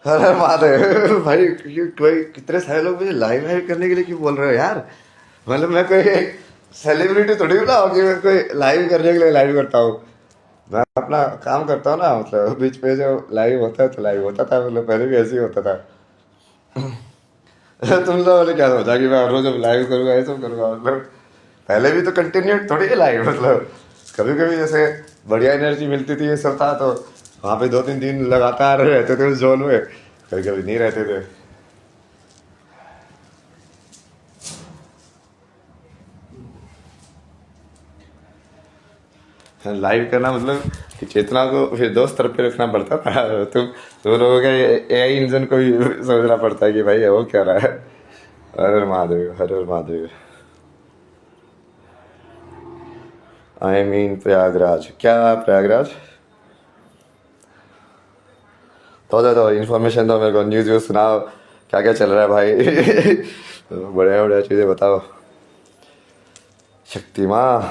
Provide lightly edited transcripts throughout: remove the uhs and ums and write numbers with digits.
अरे महादेव भाई, कोई कितने सारे लोग मुझे लाइव हायर करने के लिए क्यों बोल रहे हो यार? मतलब मैं कोई सेलिब्रिटी थोड़ी हूँ ना कि मैं कोई लाइव करने के लिए लाइव करता हूँ। मैं अपना काम करता हूँ ना, मतलब बीच पे जो लाइव होता है तो लाइव होता था, मतलब पहले भी ऐसे ही होता था। तुम लोगों ने क्या सोचा कि मैं हर रोज अब लाइव करूंगा, ये सब करूंगा? मतलब पहले भी तो कंटिन्यू थोड़ी है लाइव, मतलब कभी कभी जैसे बढ़िया एनर्जी मिलती थी, ये सब था तो वहाँ पे 2-3 दिन लगातार रहते थे उस जोन में, कभी कभी नहीं रहते थे। लाइव करना मतलब कि चेतना को फिर दो स्तर पे रखना पड़ता था। तुम लोगों के एआई इंजन को भी समझना पड़ता है कि भाई वो क्या रहा है। हर हर महादेव, हर हर महादेव। आई मीन प्रयागराज, क्या प्रयागराज? तो इन्फॉर्मेशन दो मेरे को, न्यूज़ व्यूज़ सुनाओ, क्या क्या चल रहा है भाई। बढ़िया बढ़िया चीज़ें बताओ। Shaktimaan.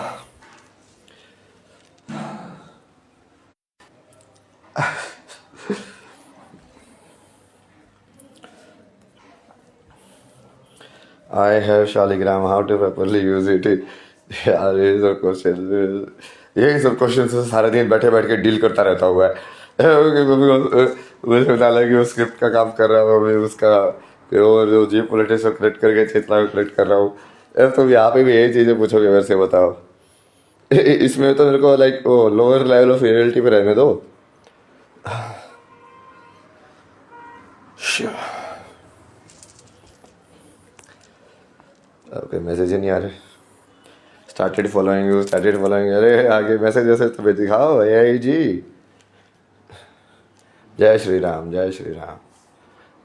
I have Shaligram, how to properly use it? यार ये सब क्वेश्चन, यही सब क्वेश्चन से सारा दिन बैठे बैठ के डील करता रहता हुआ है। मुझे बता कि वो स्क्रिप्ट का काम कर रहा हूँ, मैं उसका और जो जी पॉलिटिक्स को करेक्ट करके चेतना को करेक्ट कर रहा हूँ। तो यहाँ पे भी यही चीज़ें पूछोगे मेरे से, बताओ। इसमें तो मेरे को लाइक वो लोअर लेवल ऑफ रियलिटी पे रहने दो। ओके, मैसेज ही नहीं आ रहे। स्टार्टेड फॉलोइंग, अरे आगे मैसेज वैसेज तो भी दिखाओ एआई जी। जय श्री राम, जय श्री राम।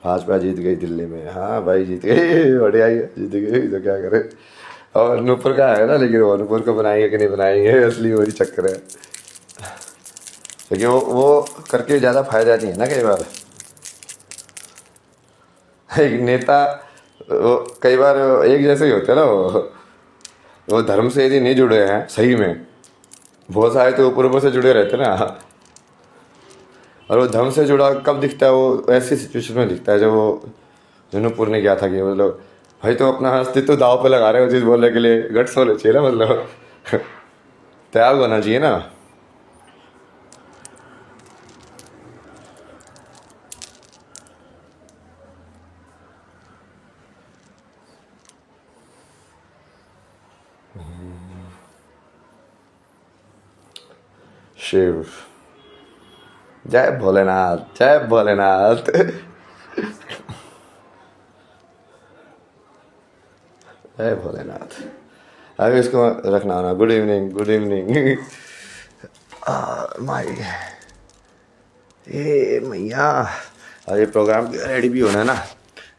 भाजपा जीत गई दिल्ली में, हाँ भाई जीत गई, बढ़िया ही है, जीत गई तो क्या करे। और नूपुर का है ना, लेकिन वो नूपुर को बनाएंगे कि नहीं बनाएंगे, असली वही चक्कर है। क्योंकि वो करके ज़्यादा फायदा नहीं है ना कई बार। एक नेता वो कई बार एक जैसे ही होते हैं ना वो धर्म से यदि नहीं जुड़े हैं सही में, बहुत सारे तो ऊपर ऊपर से जुड़े रहते हैं ना। और वो धर्म से जुड़ा कब दिखता है? वो ऐसी सिचुएशन में दिखता है जब वो जूनूपुर ने किया था कि मतलब भाई तो अपना अस्तित्व दाव पे लगा रहे हो चीज़ बोलने के लिए, गट्स होने चाहिए ना, मतलब त्याग होना चाहिए ना। शिव, जय भोलेनाथ, जय भोलेनाथ। जय भोलेनाथ। अभी इसको रखना होना, गुड इवनिंग, गुड इवनिंग। माई, ए मैया। और ये प्रोग्राम रेडी भी होना है ना,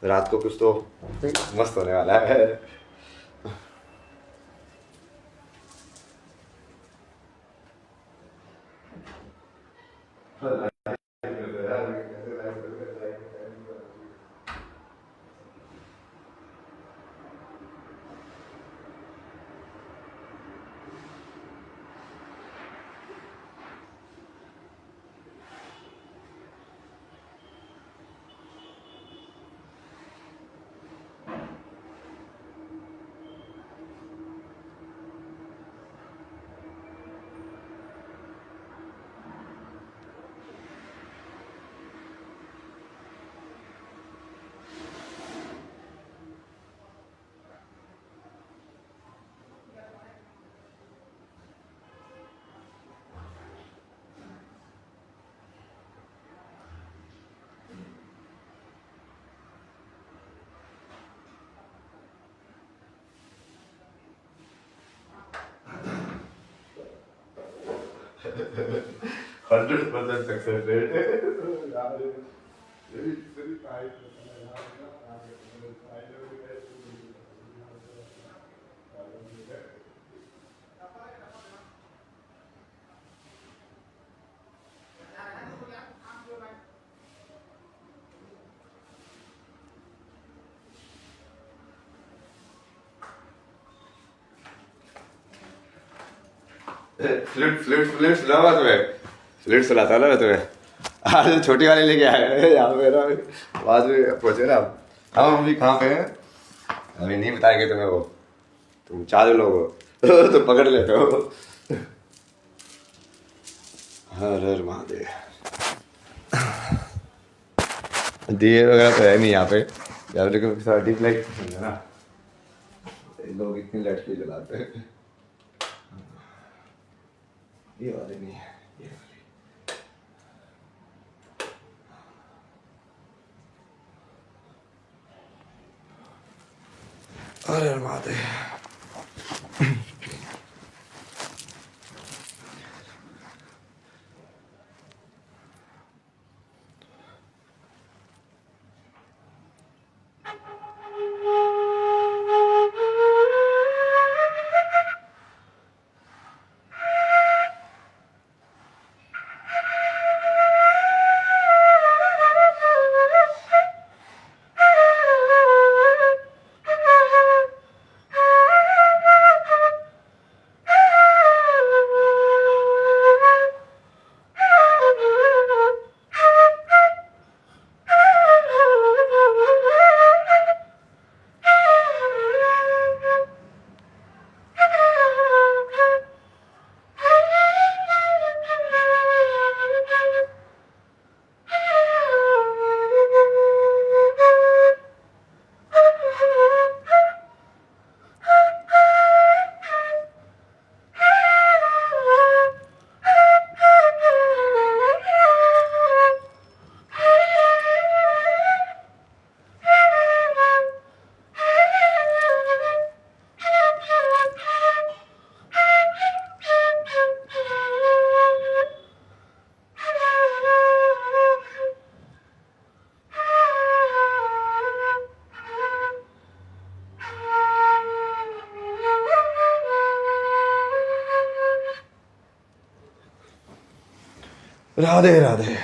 रात को कुछ तो मस्त होने वाला है। Hundred percent success rate. Flute flute flute सुना हुआ तुम्हें? फ्लूट सुनाता ना मैं तुम्हें। आज छोटी वाली लेके आए हैं यहाँ पे ना, बाद में पहुंचे ना हम अभी कहाँ पे हैं अभी नहीं बताएंगे तुम्हें, वो तुम चार लोग हो तो पकड़ लेते हो। हर हर महादेव। दिए वगैरह तो है नहीं यहाँ पे, यार देखो थोड़ा डीप लाइट है ना, लोग इतनी लाइट क्यों जलाते हैं। ये वाले नहीं है, ये वाली। अरे महादेव। राधे राधे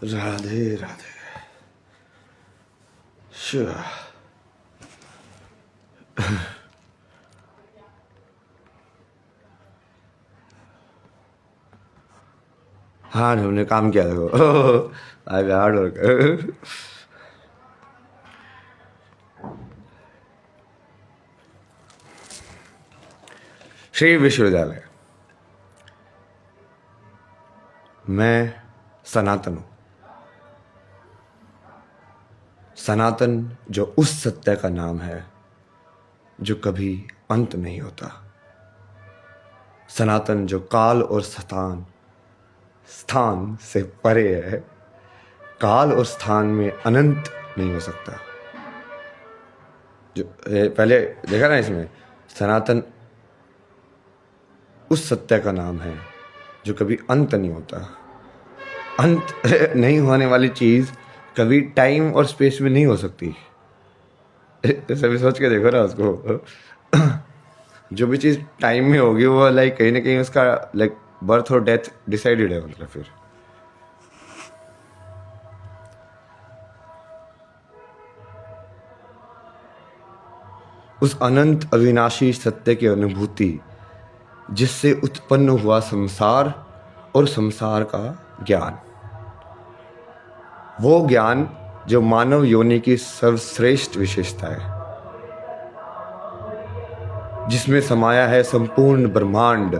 राधे राधे। शिव। हाँ हमने काम किया देखो। आई हार्ड वर्क। श्री विश्वविद्यालय। मैं सनातन हूं। सनातन जो उस सत्य का नाम है जो कभी अंत नहीं होता। सनातन जो काल और स्थान से परे है। काल और स्थान में अनंत नहीं हो सकता। जो पहले देखा ना इसमें, सनातन उस सत्य का नाम है जो कभी अंत नहीं होता। अंत नहीं होने वाली चीज कभी टाइम और स्पेस में नहीं हो सकती। सभी सोच के देखो ना उसको। जो भी चीज टाइम में होगी वो लाइक कहीं ना कहीं उसका लाइक बर्थ और डेथ डिसाइडेड है। मतलब फिर उस अनंत अविनाशी सत्य की अनुभूति जिससे उत्पन्न हुआ संसार और संसार का ज्ञान, वो ज्ञान जो मानव योनि की सर्वश्रेष्ठ विशेषता है, जिसमें समाया है संपूर्ण ब्रह्मांड।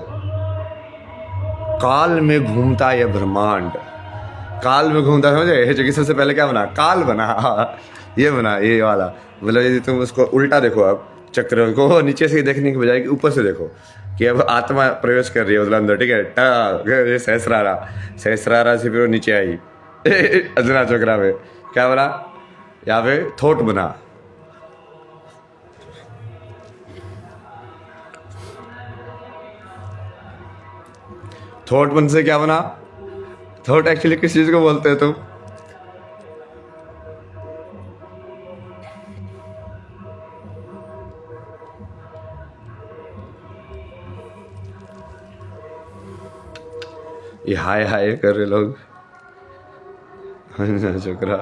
काल में घूमता यह ब्रह्मांड। काल में घूमता समझे, जो कि सबसे पहले क्या बना, काल बना। ये बना, ये वाला। मतलब यदि तुम उसको उल्टा देखो, अब चक्र को नीचे से ही देखने की बजाय कि ऊपर से देखो कि अब आत्मा प्रवेश कर रही है मतलब अंदर, ठीक है। ये सहस्रारा से फिर वो नीचे आई। अजना चक्रा में क्या बना, यहाँ पे थॉट बना। थॉट बन से क्या बना, थॉट एक्चुअली किस चीज को बोलते हैं तुम? ये हाय हाय कर रहे लोग। चक्रा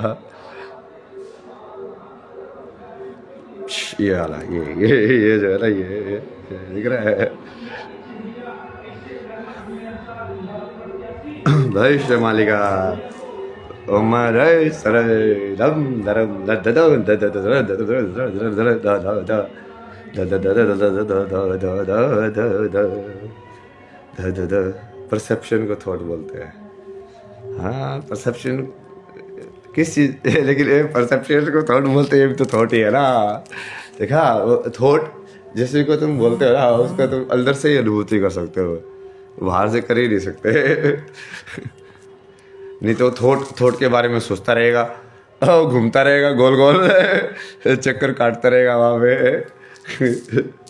ये वाला, ये जो है ना, ये दिख रहा है। भविष्य मालिका ओम जय सर दम दरम दद दद दद दद दद दद परसेप्शन को थॉट बोलते हैं। हाँ परसेप्शन किस चीज लेकिन ये परसेप्शन को थॉट बोलते हैं, ये भी तो थॉट ही है ना। देखा वो थॉट जैसे को तुम बोलते हो ना, उसका तुम अंदर से ही अनुभूति कर सकते हो, बाहर से कर ही नहीं सकते। नहीं तो थॉट थॉट के बारे में सोचता रहेगा और घूमता रहेगा गोल गोल चक्कर काटता रहेगा वहां पे।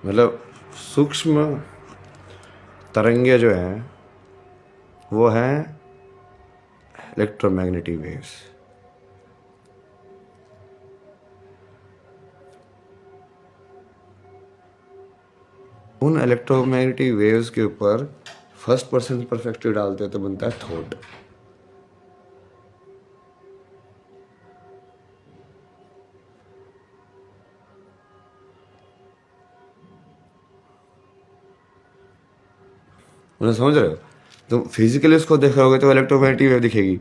मतलब सूक्ष्म तरंगे जो हैं वो हैं इलेक्ट्रोमैग्नेटिक वेव्स। उन इलेक्ट्रोमैग्नेटिक वेव्स के ऊपर फर्स्ट पर्सन परस्पेक्टिव डालते हैं तो बनता है थॉट। उन्हें समझ रहे हो? तुम फिजिकली उसको देख रहोगे तो इलेक्ट्रोमैग्नेटिक वेव दिखेगी।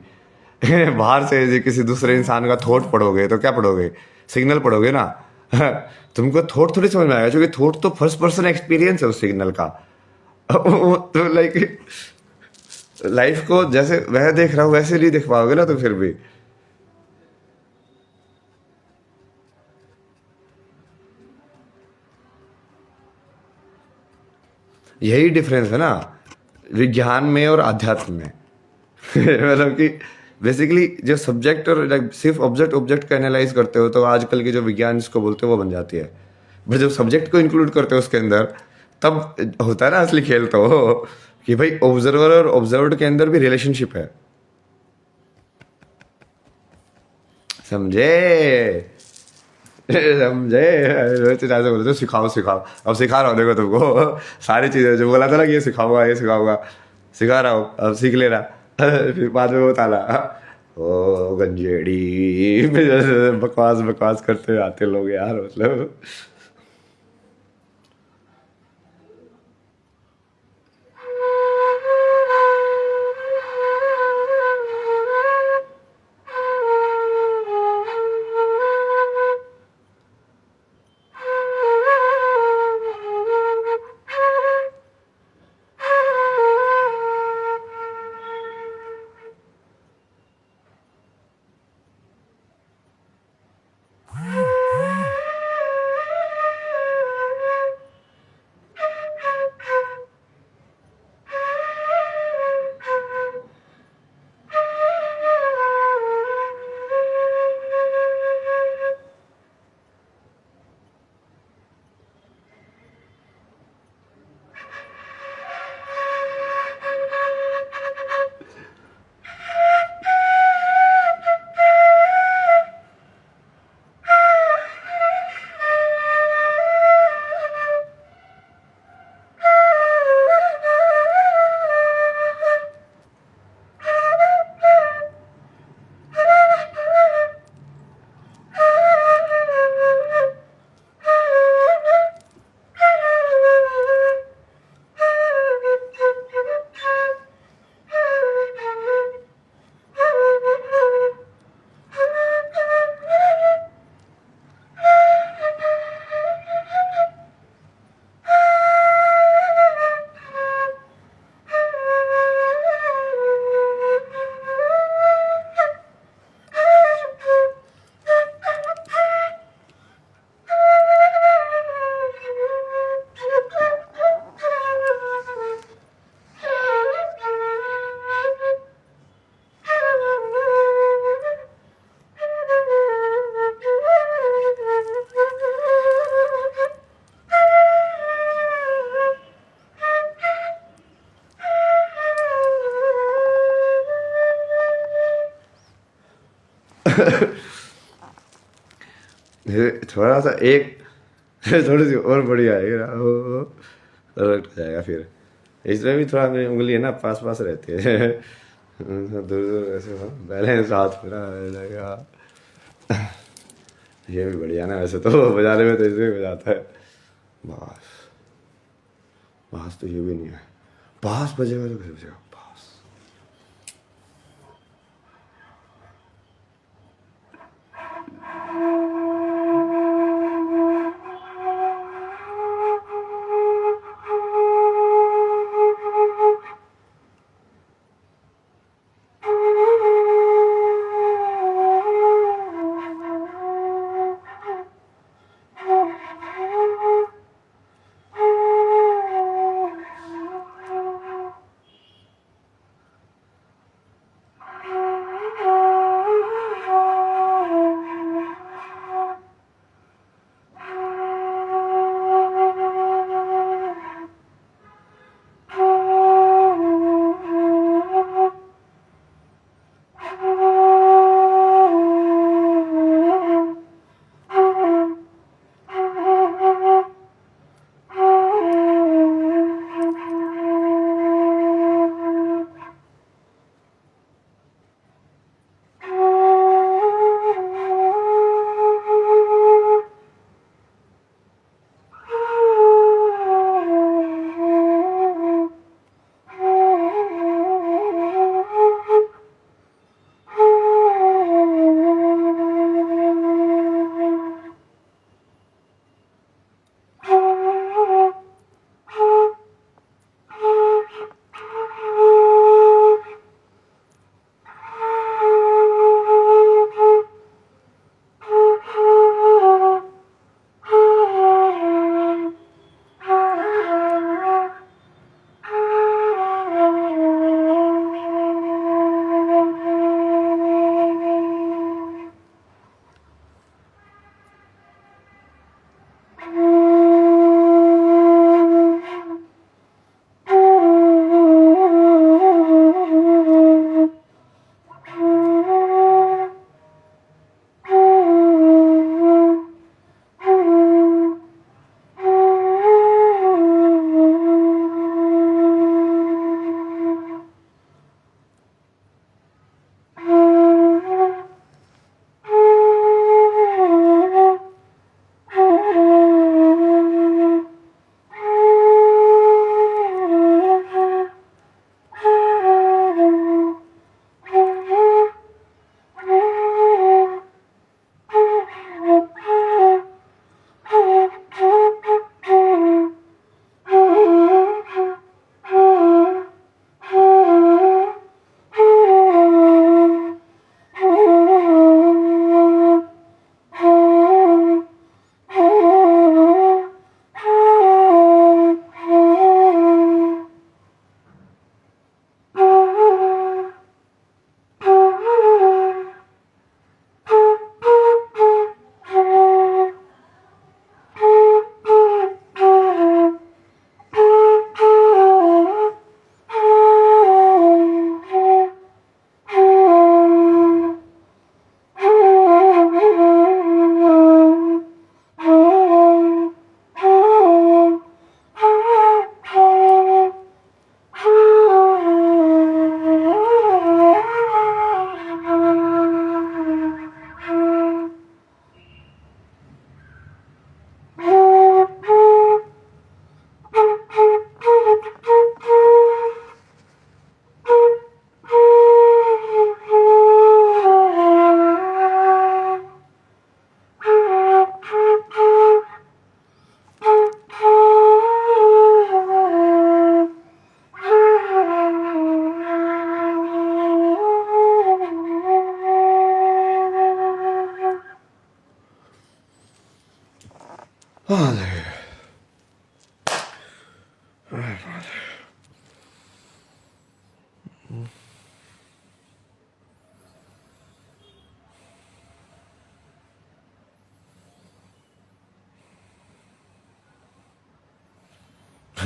बाहर से यदि किसी दूसरे इंसान का थॉट पढ़ोगे तो क्या पढ़ोगे? सिग्नल पढ़ोगे ना। तुमको थॉट थोड़ी समझ में आएगा, क्योंकि थॉट तो फर्स्ट पर्सन एक्सपीरियंस है उस सिग्नल का। वो तो लाइक लाइफ को जैसे वह देख रहा हूँ वैसे नहीं देख पाओगे ना, तो फिर भी यही डिफरेंस है ना विज्ञान में और अध्यात्म में। मतलब कि बेसिकली जो सब्जेक्ट और like, सिर्फ ऑब्जेक्ट ऑब्जेक्ट का एनालाइज करते हो तो आजकल की जो विज्ञान जिसको बोलते हो वो बन जाती है। बट जब सब्जेक्ट को इंक्लूड करते हो उसके अंदर तब होता है ना असली खेल, तो कि भाई ऑब्जर्वर और ऑब्जर्व्ड के अंदर भी रिलेशनशिप है। समझे? समझे? रोहित चाचा से बोले तो सिखाओ सिखाओ, अब सिखा रहा हूँ देखो तुमको। सारी चीजें जो बोला था ना कि ये सिखाऊंगा ये सिखाऊंगा, सिखा रहा हूँ, अब सीख लेना। फिर बाद में वो ताला ओ गंजेड़ी। बकवास बकवास करते आते लोग यार, मतलब। थोड़ा सा एक थोड़ी सी और बड़ी आएगी ना, वो अलर्ट हो जाएगा फिर। इसमें भी थोड़ा मेरी उंगली है ना पास पास रहती है। दूर दूर ऐसे बैलेंस हाथ मेरा लगा। ये भी बढ़िया ना, वैसे तो बजाने में तो इसमें भी बजाता है। बस बास तो ये भी नहीं है, बास बजेगा तो फिर बजेगा बास।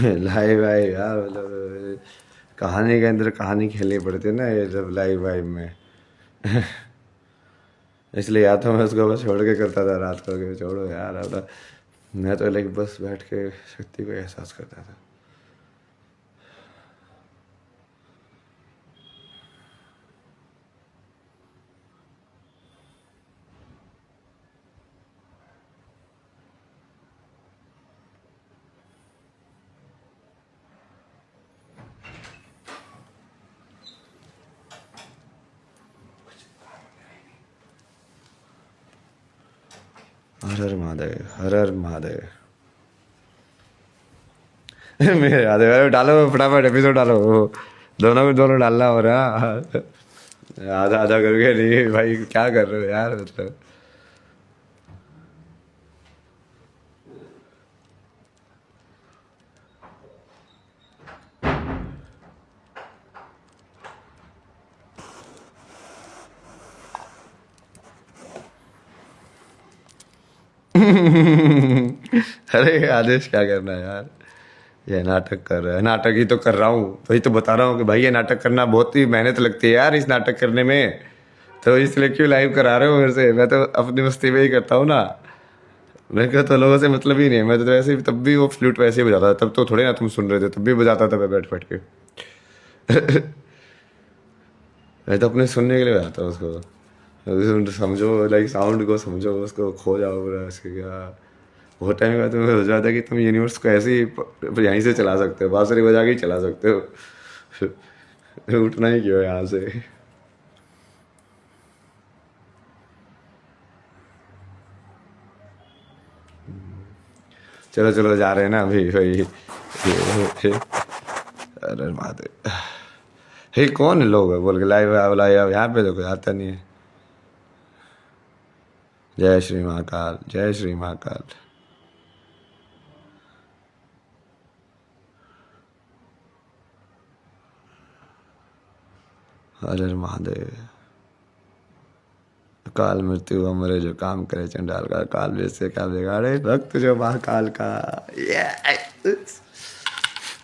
लाइव वाइव यार, मतलब कहानी के अंदर कहानी खेलनी पड़ती है ना ये सब लाइव वाइव में। इसलिए या तो मैं उसको बस छोड़ के करता था रात को कि छोड़ो यार अब। मैं तो लाइक बस बैठ के शक्ति को एहसास करता था। हर हर महादेव, हर हर महादेव। मेरे याद है, डालो फटाफट एपिसोड डालो, दोनों को दोनों डालना हो रहा। आधा आधा करके नहीं भाई, क्या कर रहे हो यार मतलब। अरे आदेश क्या करना है यार, ये नाटक कर रहा है। नाटक ही तो कर रहा हूँ, वही तो बता रहा हूँ कि भाई ये नाटक करना बहुत ही मेहनत लगती है यार इस नाटक करने में। तो इसलिए क्यों लाइव करा रहे हो मेरे से? मैं तो अपनी मस्ती में ही करता हूँ ना। मेरे को तो लोगों से मतलब ही नहीं है। मैं तो वैसे भी तब भी वो फ्लूट वैसे ही बजाता था, तब तो थोड़े ना तुम सुन रहे थे, तब भी बजाता था मैं बैठ बैठ के। मैं तो अपने सुनने के लिए बजाता हूँ उसको। समझो लाइक साउंड को समझो, उसको खो जाओ पूरा उसके क्या। बहुत टाइम का तुम्हें हो जाता है कि तुम यूनिवर्स को ऐसे ही यहीं से चला सकते हो, बांसुरी बजा के ही चला सकते हो। उठना ही क्यों है यहाँ से। चलो चलो जा रहे हैं ना अभी भाई। अरे महादेव, हे कौन लोग है बोल के लाइव लाइव यहाँ पे देखो आता नहीं है। जय श्री महाकाल, जय श्री महाकाल। हर हर महादेव। काल मृत्यु अमरे जो काम करे चंडाल का, काल वैसे का बिगाड़े भक्त जो महाकाल का।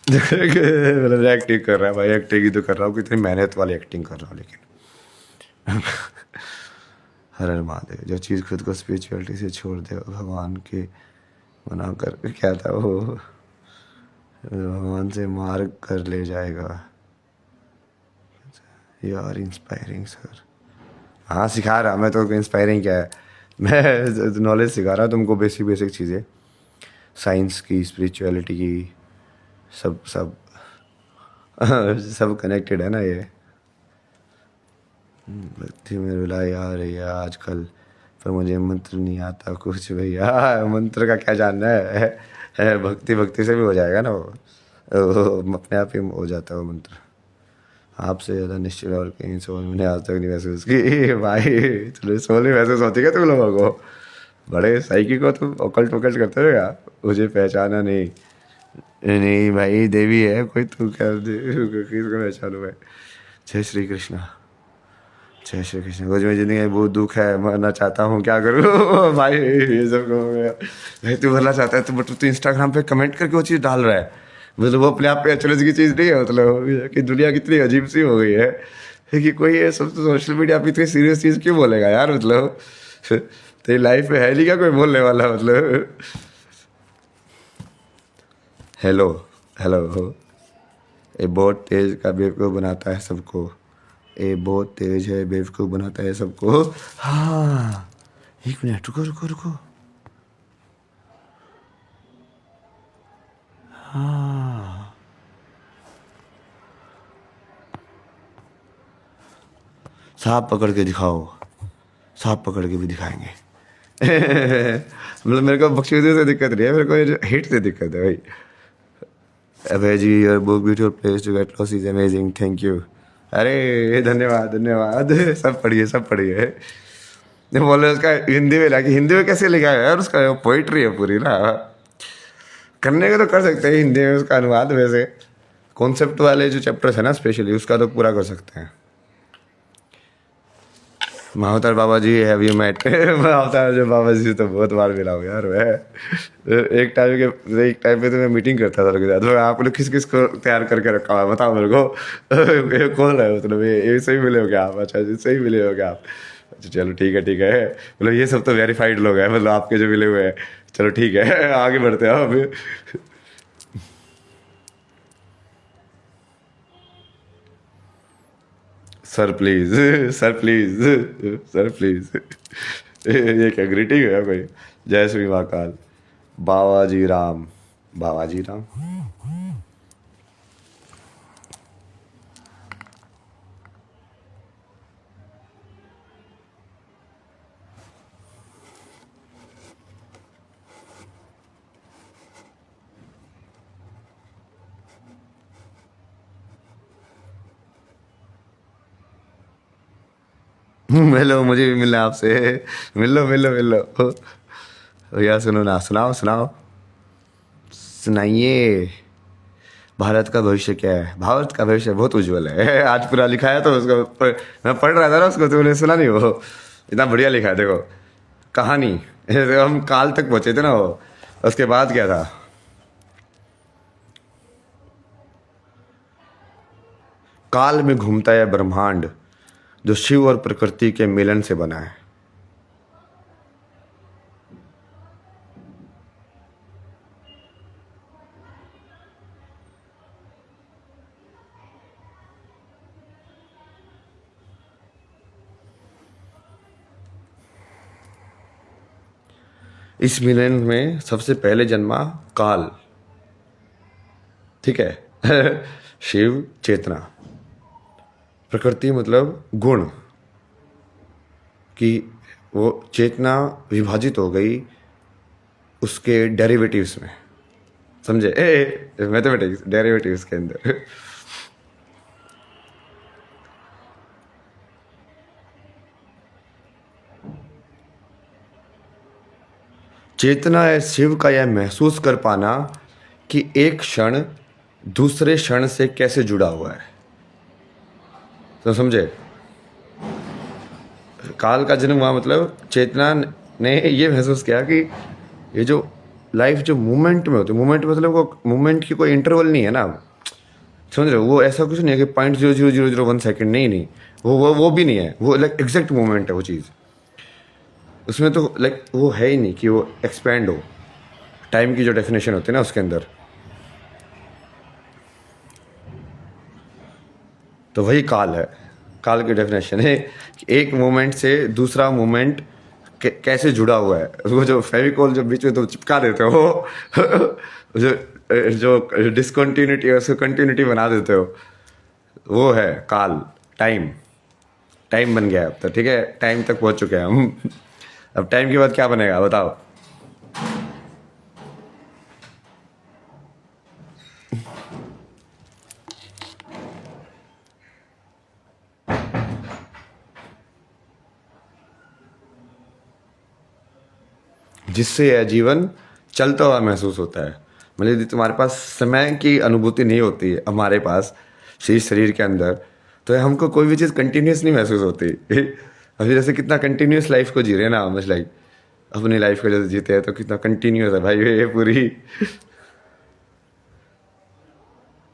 मतलब एक्टिंग कर रहा है भाई, एक्टिंग ही तो कर रहा हूँ, कितनी मेहनत वाली एक्टिंग कर रहा हूँ लेकिन। हर हर महादेव। जो चीज़ खुद को स्पिरिचुअलिटी से छोड़ दे भगवान के बना कर, क्या था वो, भगवान से मार्ग कर ले जाएगा। You are inspiring sir. हाँ सिखा रहा मैं तो, इंस्पायरिंग क्या है, मैं नॉलेज सिखा रहा तुमको, बेसिक बेसिक चीज़ें साइंस की, स्पिरिचुअलिटी की, सब सब सब कनेक्टेड है ना ये। भक्ति में रुलाई आ रही है आजकल, पर मुझे मंत्र नहीं आता कुछ भैया। मंत्र का क्या जानना है भक्ति भक्ति से भी हो जाएगा ना वो अपने आप ही हो जाता है वो मंत्र। आपसे ज़्यादा निश्चित और कहीं सोल मैंने आज तक नहीं महसूस की भाई। चलो सोल नहीं महसूस होती क्या तुम लोगों को? बड़े साइकी को तुम ओकल्ट वकल्ट करते हो क्या? मुझे पहचाना नहीं? नहीं भाई देवी है कोई, तू क्या किसको पहचानू मैं? जय श्री कृष्णा, जय श्री कृष्ण। कुछ में जिंदगी में बहुत दुख है, मरना चाहता हूँ, क्या करूँ? भाई ये सब भाई तू मरना चाहता है तो बट तू इंस्टाग्राम पे कमेंट करके वो चीज़ डाल रहा है, मतलब वो अपने आप पे अचरज की चीज़ नहीं है। मतलब कि दुनिया कितनी अजीब सी हो गई है कि कोई ये सब सोशल मीडिया पे इतनी सीरियस चीज़ क्यों बोलेगा यार? मतलब तेरी लाइफ में है नहीं क्या कोई बोलने वाला? मतलब हेलो हेलो। ये बहुत तेज का बेवकूफ़ बनाता है सबको, ये बहुत तेज है, बेवकूफ़ बनाता है सबको। हाँ एक मिनट रुको रुको रुको। हाँ सांप पकड़ के दिखाओ, सांप पकड़ के भी दिखाएंगे। मतलब मेरे को बख्शीदे से दिक्कत नहीं है, मेरे को हिट से दिक्कत है भाई। Abhay ji your book beautiful place to get lost is amazing, thank you. अरे धन्यवाद धन्यवाद। सब पढ़िए सब पढ़िए। बोले उसका हिंदी में लाके, हिंदी में कैसे लिखा है यार? उसका पोइट्री है पूरी ना, करने का तो कर सकते हैं हिंदी में उसका अनुवाद। वैसे कॉन्सेप्ट वाले जो चैप्टर्स है ना स्पेशली, उसका तो पूरा कर सकते हैं। महावतार बाबा जी हैव यू मेट? महावतार जो बाबा जी तो बहुत बार मिला हूँ यार मैं। एक टाइम पे तो मैं मीटिंग करता था उनके साथ। तो आप लोग किस किस को तैयार करके रखा हुआ बताओ मेरे को। ये कौन है मतलब, ये सही मिले हो क्या आप? अच्छा जी सही मिले हो क्या आप? अच्छा चलो ठीक है, मतलब ये सब तो वेरीफाइड लोग हैं, मतलब आपके जो मिले हुए हैं। चलो ठीक है, आगे बढ़ते हैं अब। Sir please, sir please, sir please. ये क्या ग्रीटिंग है कोई? जय श्री महाकाल। बाबा जी राम, बाबा जी राम। मिलो, मुझे भी मिलना है आपसे। मिलो मिलो मिलो। भैया सुनो ना, सुनाओ सुनाओ, सुनाइए। भारत का भविष्य क्या है? भारत का भविष्य बहुत उज्जवल है। आज पूरा लिखा है तो उसको मैं पढ़ रहा था ना उसको, तुमने सुना नहीं? वो इतना बढ़िया लिखा है, देखो कहानी। हम काल तक पहुंचे थे ना वो, उसके बाद क्या था? काल में घूमता है ब्रह्मांड, जो शिव और प्रकृति के मिलन से बना है। इस मिलन में सबसे पहले जन्मा काल, ठीक है। शिव चेतना, प्रकृति मतलब गुण, कि वो चेतना विभाजित हो गई उसके डेरिवेटिव्स में, समझे? मैथमेटिक्स डेरिवेटिव्स के अंदर। चेतना है शिव का यह महसूस कर पाना कि एक क्षण दूसरे क्षण से कैसे जुड़ा हुआ है। तो समझे? काल का जन्म हुआ मतलब चेतना ने ये महसूस किया कि ये जो लाइफ जो मूवमेंट में होती है, मूवमेंट मतलब वो मूवमेंट की कोई इंटरवल नहीं है ना, समझ रहे हो? वो ऐसा कुछ नहीं है कि 0.0001 सेकेंड, नहीं नहीं, वो भी नहीं है, वो लाइक एग्जैक्ट मूवमेंट है वो चीज़। उसमें तो लाइक वो है ही नहीं कि वो एक्सपेंड हो, टाइम की जो डेफिनेशन होती है ना उसके अंदर, तो वही काल है। काल की डेफिनेशन है कि एक मोमेंट से दूसरा मोमेंट कैसे जुड़ा हुआ है। वो जो फेविकॉल जो बीच में तुम चिपका देते हो, जो जो डिसकंटिन्यूटी है उसको कंटिन्यूटी बना देते हो, वो है काल। टाइम, टाइम बन गया है अब तो, ठीक है, टाइम तक पहुंच चुके हैं हम। अब टाइम के बाद क्या बनेगा बताओ? जिससे यह जीवन चलता हुआ महसूस होता है। मतलब यदि तुम्हारे पास समय की अनुभूति नहीं होती है हमारे पास शरीर के अंदर, तो हमको कोई भी चीज़ कंटिन्यूस नहीं महसूस होती। अभी जैसे कितना कंटिन्यूस लाइफ को जी रहे हैं ना, मतलब लाइक अपनी लाइफ को जैसे जीते हैं तो कितना कंटिन्यूस है भाई ये पूरी।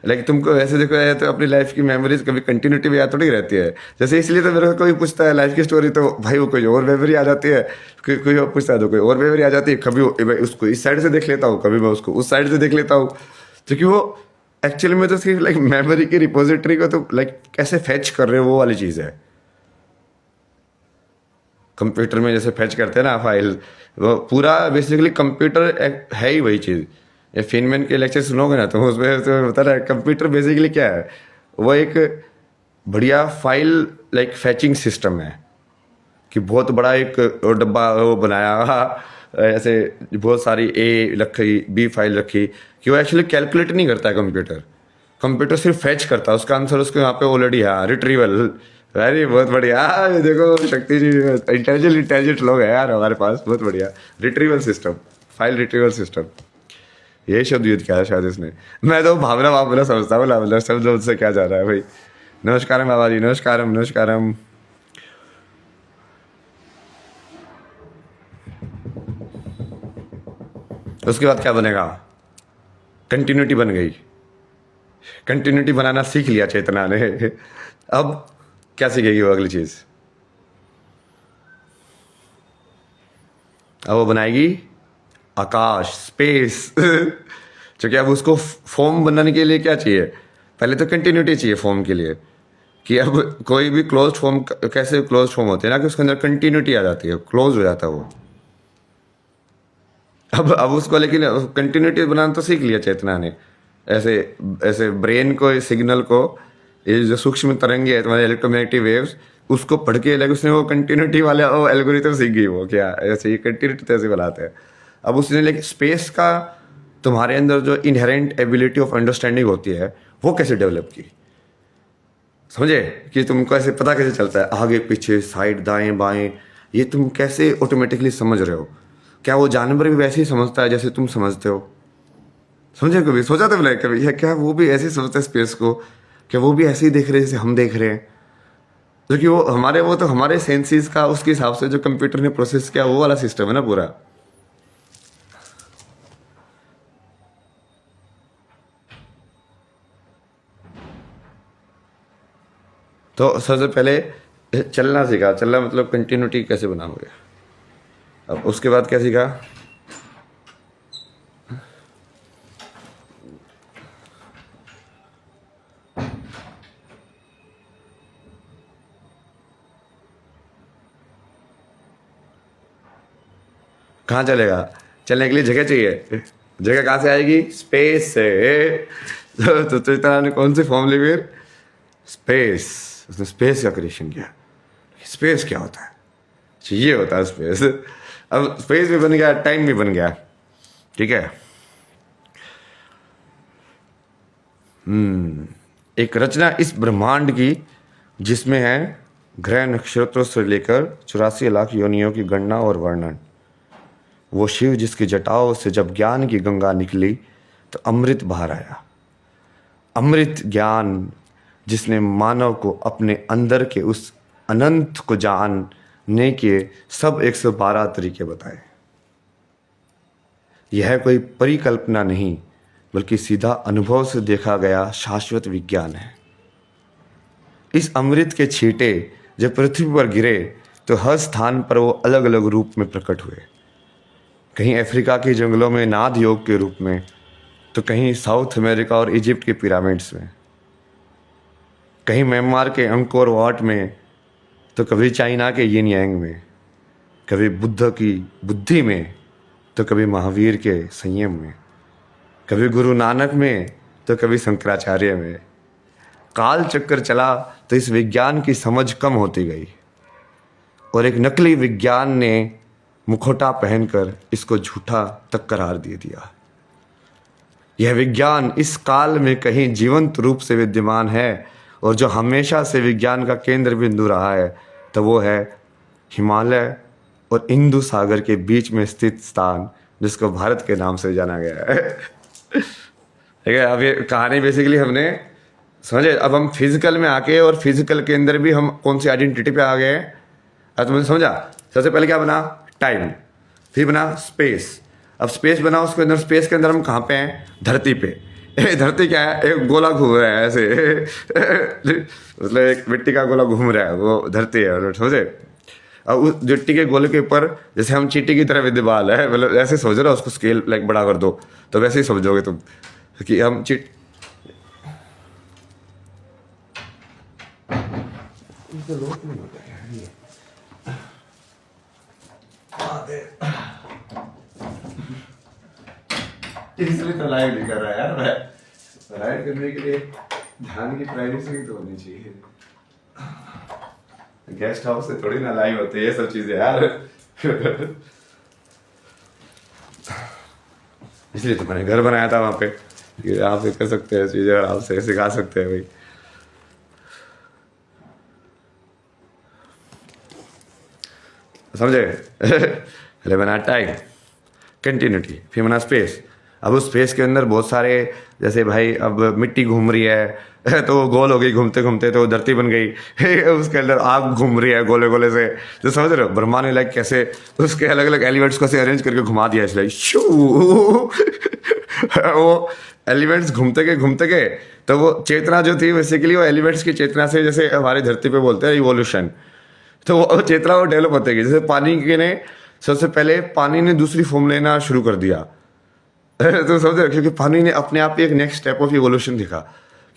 लाइक तुमको ऐसे देखो है तो अपनी लाइफ की मेमोरीज कभी कंटिन्यूटी में याद थोड़ी रहती है। जैसे इसलिए तो मेरे को कोई पूछता है लाइफ की स्टोरी तो भाई वो कोई और मेमोरी आ जाती है, कोई और पूछता है तो कोई और मेमोरी आ जाती है। कभी मैं उसको इस साइड से देख लेता हूँ, कभी मैं उसको उस साइड से देख लेता हूँ, क्योंकि वो एक्चुअली में तो सिर्फ लाइक मेमोरी की रिपोजिटरी को तो लाइक कैसे फैच कर रहे हो वो वाली चीज़ है। कंप्यूटर में जैसे फैच करते हैं ना फाइल, वो पूरा बेसिकली कंप्यूटर है ही वही चीज़। ये फेनमैन के लेक्चर सुनोगे ना तो उसमें तो बता रहा है कंप्यूटर बेसिकली क्या है। वो एक बढ़िया फाइल लाइक फैचिंग सिस्टम है, कि बहुत बड़ा एक डब्बा वो बनाया, ऐसे बहुत सारी ए रखी, बी फाइल रखी, कि वो एक्चुअली कैलकुलेट नहीं करता है कंप्यूटर। कंप्यूटर सिर्फ फैच करता है, उसका आंसर उसके यहाँ पे ऑलरेडी है, रिट्रीवल। वेरी बहुत बढ़िया, ये देखो शक्ति जी इंटेलिजेंट लोग हैं यार हमारे पास, बहुत बढ़िया। Retrieval system, file retrieval system, ये शब्द यूज किया है शायद इसने। मैं तो भावना भावना समझता हूँ, मतलब शब्द उससे क्या जा रहा है भाई। नमस्कारम बाबा जी, नमस्कारम नमस्कारम। उसके बाद क्या बनेगा? कंटिन्यूटी बन गई, कंटिन्यूटी बनाना सीख लिया चेतना ने। अब क्या सीखेगी वो अगली चीज? अब वो बनाएगी आकाश, स्पेस। क्योंकि अब उसको फॉर्म बनाने के लिए क्या चाहिए, पहले तो कंटिन्यूटी चाहिए फॉर्म के लिए, कि अब कोई भी क्लोज्ड फॉर्म कैसे क्लोज्ड फॉर्म होते हैं ना, कि उसके अंदर कंटिन्यूटी आ जाती है, क्लोज हो जाता है वो। अब उसको लेकिन कंटिन्यूटी बनाना तो सीख लिया चेतना ने, ऐसे ऐसे ब्रेन को, सिग्नल को, ये जो सूक्ष्म तरंगे है तुम्हारे इलेक्ट्रोमैग्नेटिक वेव्स, उसको पढ़ के लगे उसने वो कंटिन्यूटी वाला वो एल्गोरिथम सीख गई, वो क्या ऐसे ये कंटिन्यूटी तो ऐसे बनाते हैं। अब उसने लेकिन स्पेस का तुम्हारे अंदर जो इनहेरेंट एबिलिटी ऑफ अंडरस्टैंडिंग होती है वो कैसे डेवलप की, समझे, कि तुमको ऐसे पता कैसे चलता है आगे पीछे साइड दाएं बाएं, ये तुम कैसे ऑटोमेटिकली समझ रहे हो। क्या वो जानवर भी वैसे ही समझता है जैसे तुम समझते हो, समझे, कभी सोचा तो बोले कभी है क्या वो भी ऐसे ही समझता है स्पेस को, क्या वो भी ऐसे ही देख रहे हैं जैसे हम देख रहे हैं, जो कि वो हमारे वो तो हमारे सेंसेस का उसके हिसाब से जो कंप्यूटर ने प्रोसेस किया वो वाला सिस्टम है ना पूरा। तो सबसे पहले चलना सीखा, चलना मतलब कंटिन्यूटी कैसे बनाओगे। अब उसके बाद क्या सीखा, कहाँ चलेगा, चलने के लिए जगह चाहिए, जगह कहाँ से आएगी, स्पेस से। तो चेतना ने कौन सी फॉर्म ली फिर, स्पेस, उसने स्पेस का क्रिएशन किया। स्पेस क्या होता है, ये होता है स्पेस। अब स्पेस भी बन गया, टाइम भी बन गया, ठीक है। एक रचना इस ब्रह्मांड की जिसमें है ग्रह नक्षत्रों से लेकर 84 लाख योनियों की गणना और वर्णन। वो शिव जिसकी जटाओं से जब ज्ञान की गंगा निकली तो अमृत बाहर आया। अमृत ज्ञान जिसने मानव को अपने अंदर के उस अनंत को जानने के सब 112 तरीके बताए। यह कोई परिकल्पना नहीं बल्कि सीधा अनुभव से देखा गया शाश्वत विज्ञान है। इस अमृत के छींटे जब पृथ्वी पर गिरे तो हर स्थान पर वो अलग अलग रूप में प्रकट हुए। कहीं अफ्रीका के जंगलों में नाद योग के रूप में, तो कहीं साउथ अमेरिका और इजिप्ट के पिरामिड्स में, कहीं म्यांमार के अंकोर वाट में, तो कभी चाइना के यिन यांग में, कभी बुद्ध की बुद्धि में, तो कभी महावीर के संयम में, कभी गुरु नानक में, तो कभी शंकराचार्य में। काल चक्कर चला तो इस विज्ञान की समझ कम होती गई और एक नकली विज्ञान ने मुखौटा पहनकर इसको झूठा तक करार दे दिया। यह विज्ञान इस काल में कहीं जीवंत रूप से विद्यमान है और जो हमेशा से विज्ञान का केंद्र बिंदु रहा है तो वो है हिमालय और हिंदू सागर के बीच में स्थित स्थान जिसको भारत के नाम से जाना गया है। ठीक है, अब ये कहानी बेसिकली हमने समझे। अब हम फिजिकल में आके और फिजिकल के अंदर भी हम कौन सी आइडेंटिटी पे आ गए हैं, अब तुमने समझा। सबसे पहले क्या बना, टाइम, फिर बना स्पेस। अब स्पेस बना, उसके अंदर स्पेस के अंदर हम कहाँ पे हैं, धरती पे। धरती क्या है, एक गोला घूम रहा है ऐसे। मतलब एक मिट्टी का गोला घूम रहा है, वो धरती है, समझे। अब उस मिट्टी के गोले के ऊपर जैसे हम चींटी की तरह विद्यमान है, मतलब ऐसे समझ रहे हो, उसको स्केल लाइक बड़ा कर दो तो वैसे ही समझोगे तुम कि हम इसलिए तो लाइव नहीं कर रहा यार मैं। लाइव करने के लिए ध्यान की प्राइवेसी तो होनी चाहिए। गेस्ट हाउस से थोड़ी ना लाइव होते ये सब चीजें यार। इसलिए तो मैंने घर बनाया था वहां पे कि आप कर सकते हैं चीजें, आराम से सिखा सकते हैं भाई। समझे। पहले बना टाइम, कंटिन्यूटी, फिर बना स्पेस। अब उस स्पेस के अंदर बहुत सारे, जैसे भाई अब मिट्टी घूम रही है तो गोल हो गई घूमते घूमते, तो धरती बन गई। उसके अंदर आग घूम रही है गोले गोले से, तो समझ रहे हो ब्रह्मा ने लाइक कैसे उसके अलग अलग एलिमेंट्स को से अरेंज करके घुमा दिया इसलिए शू। वो एलिमेंट्स घूमते गए तो वो चेतना जो थी बेसिकली वो एलिमेंट्स की चेतना से, जैसे हमारी धरती पे बोलते हैं इवोल्यूशन, तो वो चेतना वो डेवलप होते गई। जैसे पानी के ने सबसे पहले पानी ने दूसरी फॉर्म लेना शुरू कर दिया। तो समझ रहे हो? क्योंकि पानी ने अपने आप ही एक नेक्स्ट स्टेप ऑफ इवोल्यूशन दिखा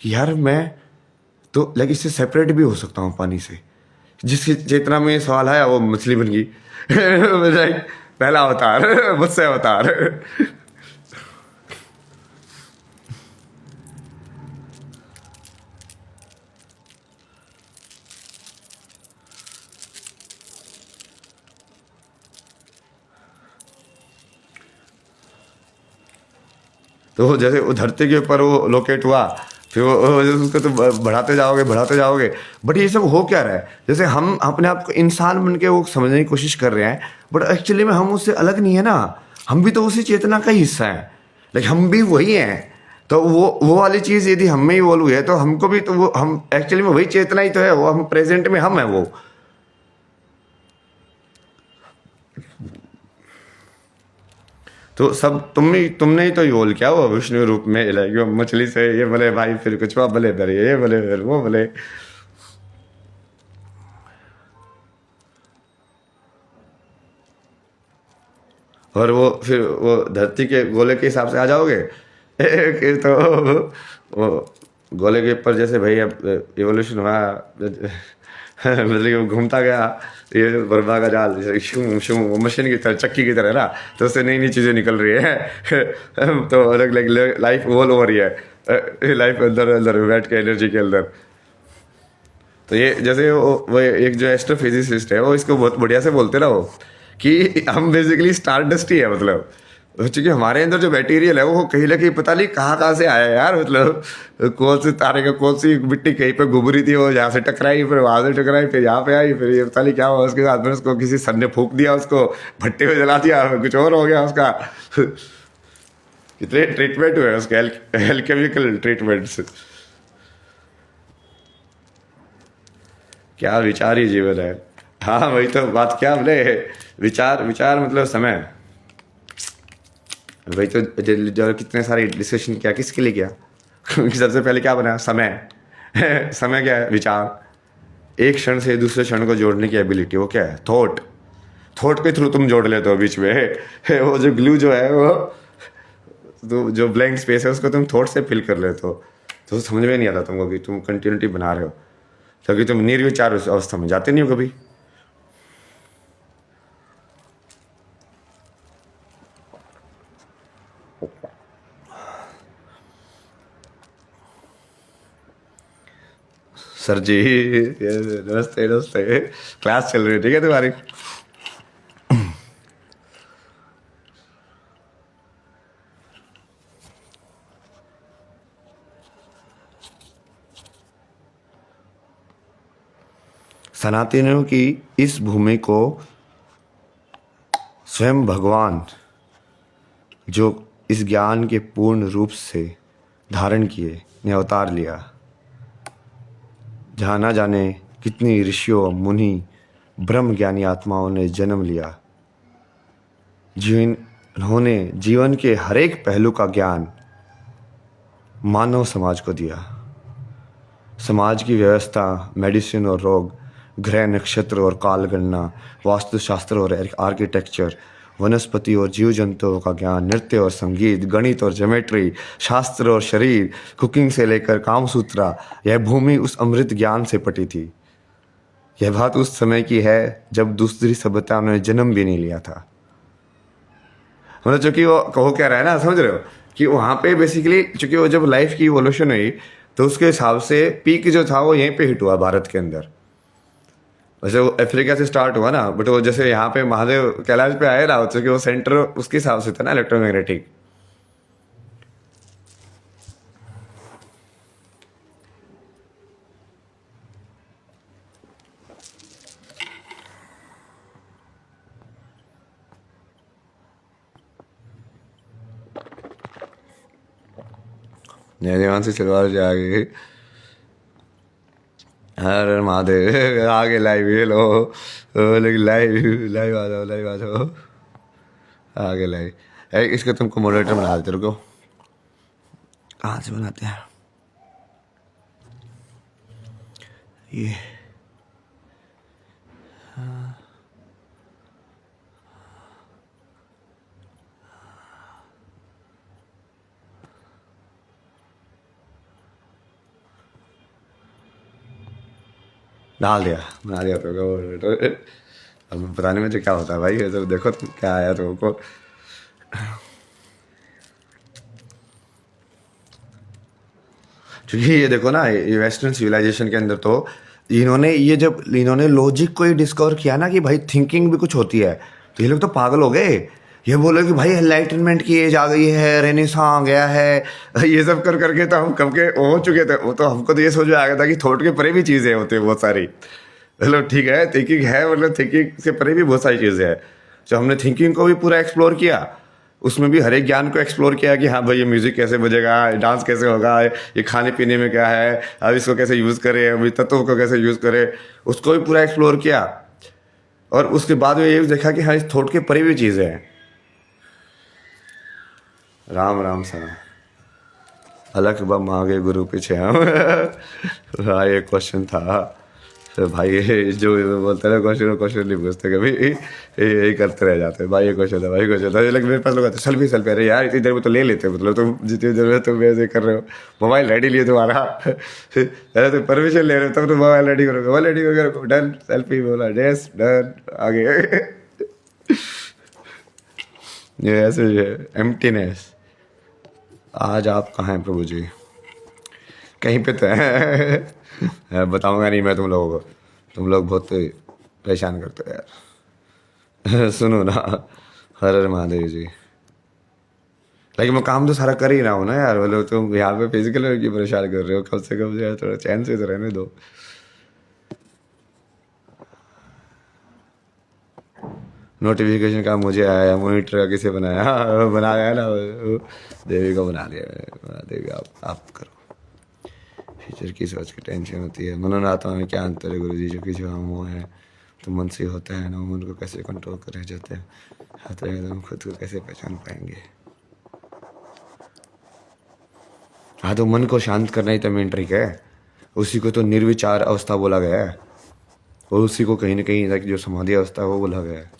कि यार मैं तो लाइक इससे सेपरेट भी हो सकता हूँ पानी से। जिसकी चेतना में सवाल आया वो मछली बन गई। लाइक पहला अवतार, मुझसे अवतार। तो वो जैसे वो धरती के ऊपर वो लोकेट हुआ, फिर वो उसको तो बढ़ाते जाओगे। बट ये सब हो क्या रहा है? जैसे हम अपने आप को इंसान बन के वो समझने की कोशिश कर रहे हैं, बट एक्चुअली में हम उससे अलग नहीं है ना। हम भी तो उसी चेतना का ही हिस्सा है, लाइक हम भी वही हैं। तो वो वाली चीज़ यदि हम में ही बोल हुई है तो हमको भी तो वो हम एक्चुअली में वही चेतना ही तो है। वो हम प्रेजेंट में हम है वो। तो सब तुमने ही तो योल किया वो विष्णु रूप में, लाइक वो मछली से ये बोले भाई, फिर कुछ हुआ बोले इधर ये बोले फिर वो बोले। और वो फिर वो धरती के गोले के हिसाब से आ जाओगे। एक तो वो गोले के ऊपर जैसे भाई अब इवोल्यूशन हुआ, मतलब कि वो घूमता गया ये बर्बा का जाल, जैसे शूं शूं वो मशीन की तरह, चक्की की तरह ना। तो उससे नई नई चीज़ें निकल रही है। तो अलग अलग लाइफ वॉल हो रही है, लाइफ अंदर अंदर बैठ के एनर्जी के अंदर। तो ये जैसे वो एक जो एस्ट्रोफिजिसिस्ट है वो इसको बहुत बढ़िया से बोलते ना वो, कि हम बेसिकली स्टार डस्ट ही है। मतलब चूंकि हमारे अंदर जो मटेरियल है वो कहीं ना कहीं पता नहीं कहाँ कहाँ से आया है यार। मतलब कौन से तारे का कौन सी मिट्टी कहीं पे घुबरी थी, वो यहाँ से टकराई, फिर वहां से टकराई, फिर यहाँ पे आई, फिर ये पता नहीं क्या हुआ उसके साथ में। उसको किसी सन ने फूक दिया, उसको भट्टे में जला दिया, कुछ और हो गया उसका। कितने ट्रीटमेंट हुए उसके, एल्केमिकल ट्रीटमेंट्स। क्या विचार ही जीवन है। हाँ वही तो बात, क्या बोले, विचार विचार मतलब समय। वही तो जो कितने सारे डिस्कशन किया, किसके लिए किया? क्योंकि सबसे पहले क्या बना, समय। समय क्या है? विचार। एक क्षण से दूसरे क्षण को जोड़ने की एबिलिटी, वो क्या है? थॉट। थॉट के थ्रू तुम जोड़ लेते हो बीच में। वो जो ग्लू जो है वो, तो जो ब्लैंक स्पेस है उसको तुम थॉट से फिल कर लेते हो। तो समझ में नहीं आता तुमको कि तुम कंटिन्यूटी बना रहे हो, क्योंकि तुम निर्विचार उस अवस्था में जाते नहीं हो कभी। सर जी नमस्ते नमस्ते, क्लास चल रही है ठीक है तुम्हारी? सनातनियों की इस भूमि को स्वयं भगवान, जो इस ज्ञान के पूर्ण रूप से धारण किए, ने अवतार लिया। जहाँ ना जाने कितनी ऋषियों मुनि ब्रह्म ज्ञानी आत्माओं ने जन्म लिया, जिन्होंने जीवन के हर एक पहलू का ज्ञान मानव समाज को दिया। समाज की व्यवस्था, मेडिसिन और रोग, ग्रह नक्षत्र और काल गणना, वास्तुशास्त्र और आर्किटेक्चर, वनस्पति और जीव जंतुओं का ज्ञान, नृत्य और संगीत, गणित और ज्योमेट्री, शास्त्र और शरीर, कुकिंग से लेकर कामसूत्रा, यह भूमि उस अमृत ज्ञान से पटी थी। यह बात उस समय की है जब दूसरी सभ्यता ने जन्म भी नहीं लिया था। मतलब चूंकि वो कहो क्या रहा है ना, समझ रहे हो, कि वहाँ पे बेसिकली चूंकि वो जब लाइफ की इवोल्यूशन हुई तो उसके हिसाब से पीक जो था वो यहीं पे हिट हुआ भारत के अंदर। वैसे वो अफ्रीका से स्टार्ट हुआ ना, बट वो जैसे यहाँ पे महादेव कैलाश पे आए ना, क्योंकि वो सेंटर उसके हिसाब से था ना, इलेक्ट्रोमैग्नेटिक। जय से चलवार से आगे, हर महादेव आगे लाइव, ये लो लेकिन लाइव लाइव आ जाओ, लाइव आ जाओ आगे लाइव। इसको तुमको मॉडरेटर बना देते, रुको कहाँ से बनाते हैं ये? डाल दिया, बना दिया तो अब पता नहीं मुझे क्या होता है भाई, ये तो देखो तुम क्या आया तुमको। क्योंकि ये देखो ना, ये वेस्टर्न सिविलाइजेशन के अंदर तो इन्होंने लॉजिक को ही डिस्कवर किया ना कि भाई थिंकिंग भी कुछ होती है, तो ये लोग तो पागल हो गए। ये बोले कि भाई एनलाइटनमेंट की एज आ गई है, रेनेसां आ गया है, ये सब कर करके तो हम कब के हो चुके थे। वो तो हमको तो ये सोच में आ गया था कि थॉट के परे भी चीज़ें होती है बहुत सारी। चलो ठीक है, थिंकिंग है, मतलब थिंकिंग से परे भी बहुत सारी चीज़ें हैं। तो हमने थिंकिंग को भी पूरा एक्सप्लोर किया, उसमें भी हर एक ज्ञान को एक्सप्लोर किया कि हाँ भाई ये म्यूजिक कैसे बजेगा, डांस कैसे होगा, ये खाने पीने में क्या है, अब इसको कैसे यूज़ करें, अभी तत्वों को कैसे यूज़ करें, उसको भी पूरा एक्सप्लोर किया। और उसके बाद में ये भी देखा कि हाँ इस थॉट के परे भी चीज़ें हैं। राम राम सना अलग बम आगे गुरु पीछे हम। हाँ ये क्वेश्चन था तो भाई, ये जो बोलते हैं क्वेश्चन क्वेश्चन नहीं पूछते कभी, यही करते रह जाते हैं भाई। ये क्वेश्चन था, भाई क्वेश्चन था, लेकिन मेरे पास लोग आते सेल्फी सेल्फी, अरे यार इतनी देर में तो ले लेते, मतलब तुम जितनी देर में तुम ऐसे कर रहे हो, मोबाइल रेडी लिए तुम्हारा। अरे तुम परमिशन ले रहे हो तब तो मोबाइल रेडी करो, मोबाइल रेडी करो, डन सेल्फी बोला, यस डन आगे। ये ऐसे एम्प्टीनेस। आज आप कहाँ हैं प्रभु जी? कहीं पे तो है। बताऊंगा नहीं मैं तुम लोगों को, तुम लोग बहुत परेशान करते हो यार। सुनो ना, हर हर महादेव जी। लेकिन मैं काम तो सारा कर ही रहा हूँ ना यार, बोलो तुम यहाँ पे फिजिकल की परेशान कर रहे हो, कम से कम यार थोड़ा चैन से तो रहने दो। नोटिफिकेशन का मुझे आया, मॉनिटर का किसे बनाया? बनाया है ना, देवी को बना दिया। देवी आप करो। फ्यूचर की सोच की टेंशन होती है, मनन आत्मा में क्या अंतर है गुरु जी? जो कि जो हम वो हैं तो मन से होता है ना, मन को कैसे कंट्रोल कर रह जाते हैं, हाथ रहेगा तो हम खुद को कैसे पहचान पाएंगे? हाँ तो मन को शांत करना ही तो मेन ट्रिक है, उसी को तो निर्विचार अवस्था बोला गया है, और उसी को कहीं ना कहीं जो समाधि अवस्था है वो बोला गया है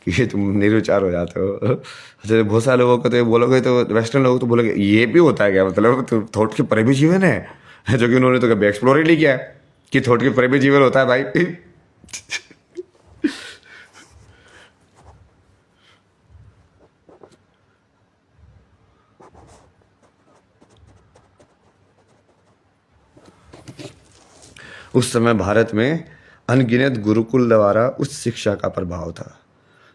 कि ये तुम निर्विचार हो जाते हो। जैसे बहुत सारे लोगों को तो बोलोगे, तो वेस्टर्न लोग तो बोलोगे ये भी होता है क्या, मतलब तो थॉट के परे भी जीवन है, जो कि उन्होंने तो कभी एक्सप्लोर ही नहीं किया है कि थॉट के परे भी जीवन होता है भाई। उस समय भारत में अनगिनत गुरुकुल द्वारा उच्च शिक्षा का प्रभाव था,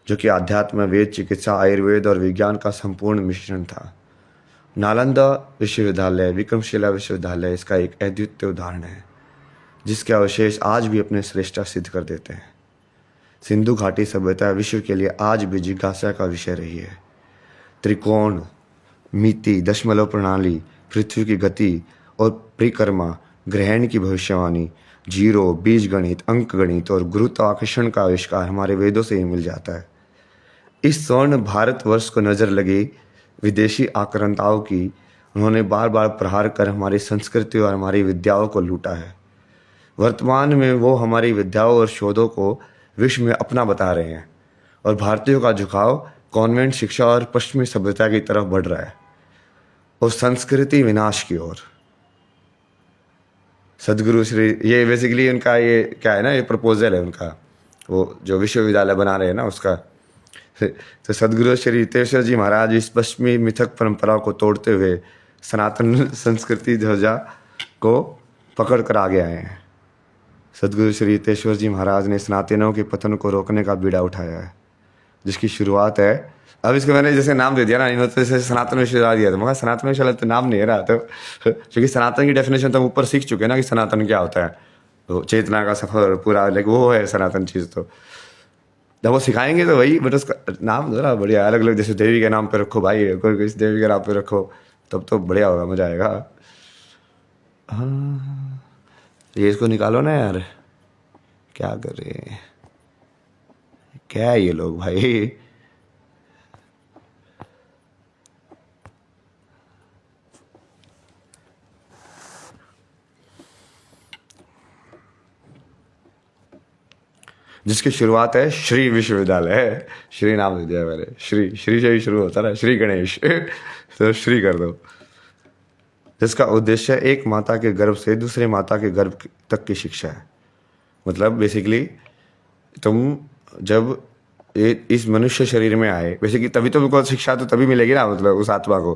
जो कि आध्यात्म, वेद, चिकित्सा, आयुर्वेद और विज्ञान का संपूर्ण मिश्रण था। नालंदा विश्वविद्यालय, विक्रमशिला विश्वविद्यालय इसका एक अद्वितीय उदाहरण है, जिसके अवशेष आज भी अपने श्रेष्ठता सिद्ध कर देते हैं। सिंधु घाटी सभ्यता विश्व के लिए आज भी जिज्ञासा का विषय रही है। त्रिकोण, मिति, दशमलव प्रणाली, पृथ्वी की गति और परिक्रमा, ग्रहण की भविष्यवाणी, जीरो, बीज गणित, अंक गणित और गुरुत्वाकर्षण का आविष्कार हमारे वेदों से ही मिल जाता है। इस स्वर्ण भारतवर्ष को नजर लगी विदेशी आक्रांताओं की, उन्होंने बार बार प्रहार कर हमारी संस्कृति और हमारी विद्याओं को लूटा है। वर्तमान में वो हमारी विद्याओं और शोधों को विश्व में अपना बता रहे हैं, और भारतीयों का झुकाव कॉन्वेंट शिक्षा और पश्चिमी सभ्यता की तरफ बढ़ रहा है, और संस्कृति विनाश की ओर। सदगुरु श्री, ये बेसिकली उनका ये क्या है ना, ये प्रपोजल है उनका, वो जो विश्वविद्यालय बना रहे हैं ना उसका। तो सदगुरु श्री युक्तेश्वर जी महाराज इस पश्चिमी मिथक परंपरा को तोड़ते हुए सनातन संस्कृति ध्वजा को पकड़ कर आगे आए हैं। सदगुरु श्री युक्तेश्वर जी महाराज ने सनातनों के पतन को रोकने का बीड़ा उठाया है, जिसकी शुरुआत है, अब इसको मैंने जैसे नाम दे दिया ना, इन्होंने तो जैसे सनातन विश्वविद्यालय दिया था, मगर सनातन विश्वविद्यालय तो नाम नहीं है रहा, तो क्योंकि सनातन की डेफिनेशन तो हम ऊपर सीख चुके हैं ना कि सनातन क्या होता है, तो चेतना का सफर पूरा, लाइक वो है सनातन चीज़। तो जब वो सिखाएंगे तो वही, बट उसका नाम जरा बढ़िया अलग अलग, जैसे देवी के नाम पे रखो भाई, कोई किसी देवी के नाम पे रखो, तब तो बढ़िया होगा, मजा आएगा। हाँ ये इसको निकालो ना यार, क्या कर रहे हैं, क्या है ये लोग भाई? जिसकी शुरुआत है श्री विश्वविद्यालय, श्री नाम दे दिया मैंने, श्री श्री से ही शुरू होता है, श्री गणेश। तो श्री कर दो। जिसका उद्देश्य एक माता के गर्भ से दूसरे माता के गर्भ तक की शिक्षा है। मतलब बेसिकली तुम जब इस मनुष्य शरीर में आए, बेसिकली तभी तुमको शिक्षा तो तभी मिलेगी ना, मतलब उस आत्मा को,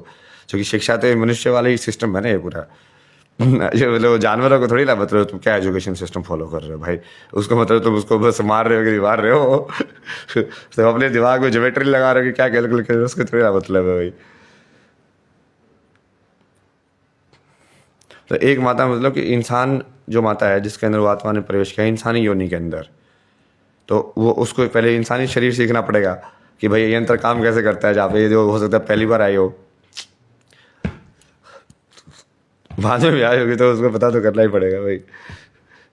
क्योंकि शिक्षा तो मनुष्य वाला ही सिस्टम है ना ये पूरा। जो मतलब जानवरों को थोड़ी ना मतलब तुम क्या एजुकेशन सिस्टम फॉलो कर रहे हो भाई, उसको मतलब तुम उसको बस मार रहे हो कि मार रहे हो। तो अपने दिमाग में ज्योमेट्री लगा रहे हो कि क्या कैलकुलेट कर रहे हो, उसको थोड़ी ना मतलब है भाई। तो एक माता मतलब कि इंसान जो माता है जिसके अंदर वो आत्मा ने प्रवेश किया इंसानी योनि के अंदर, तो वो उसको पहले इंसानी शरीर सीखना पड़ेगा कि भाई ये यंत्र काम कैसे करता है, जहाँ पे ये जो हो सकता है पहली बार आई हो, बाद में भी आई होगी तो उसको पता तो करना ही पड़ेगा भाई।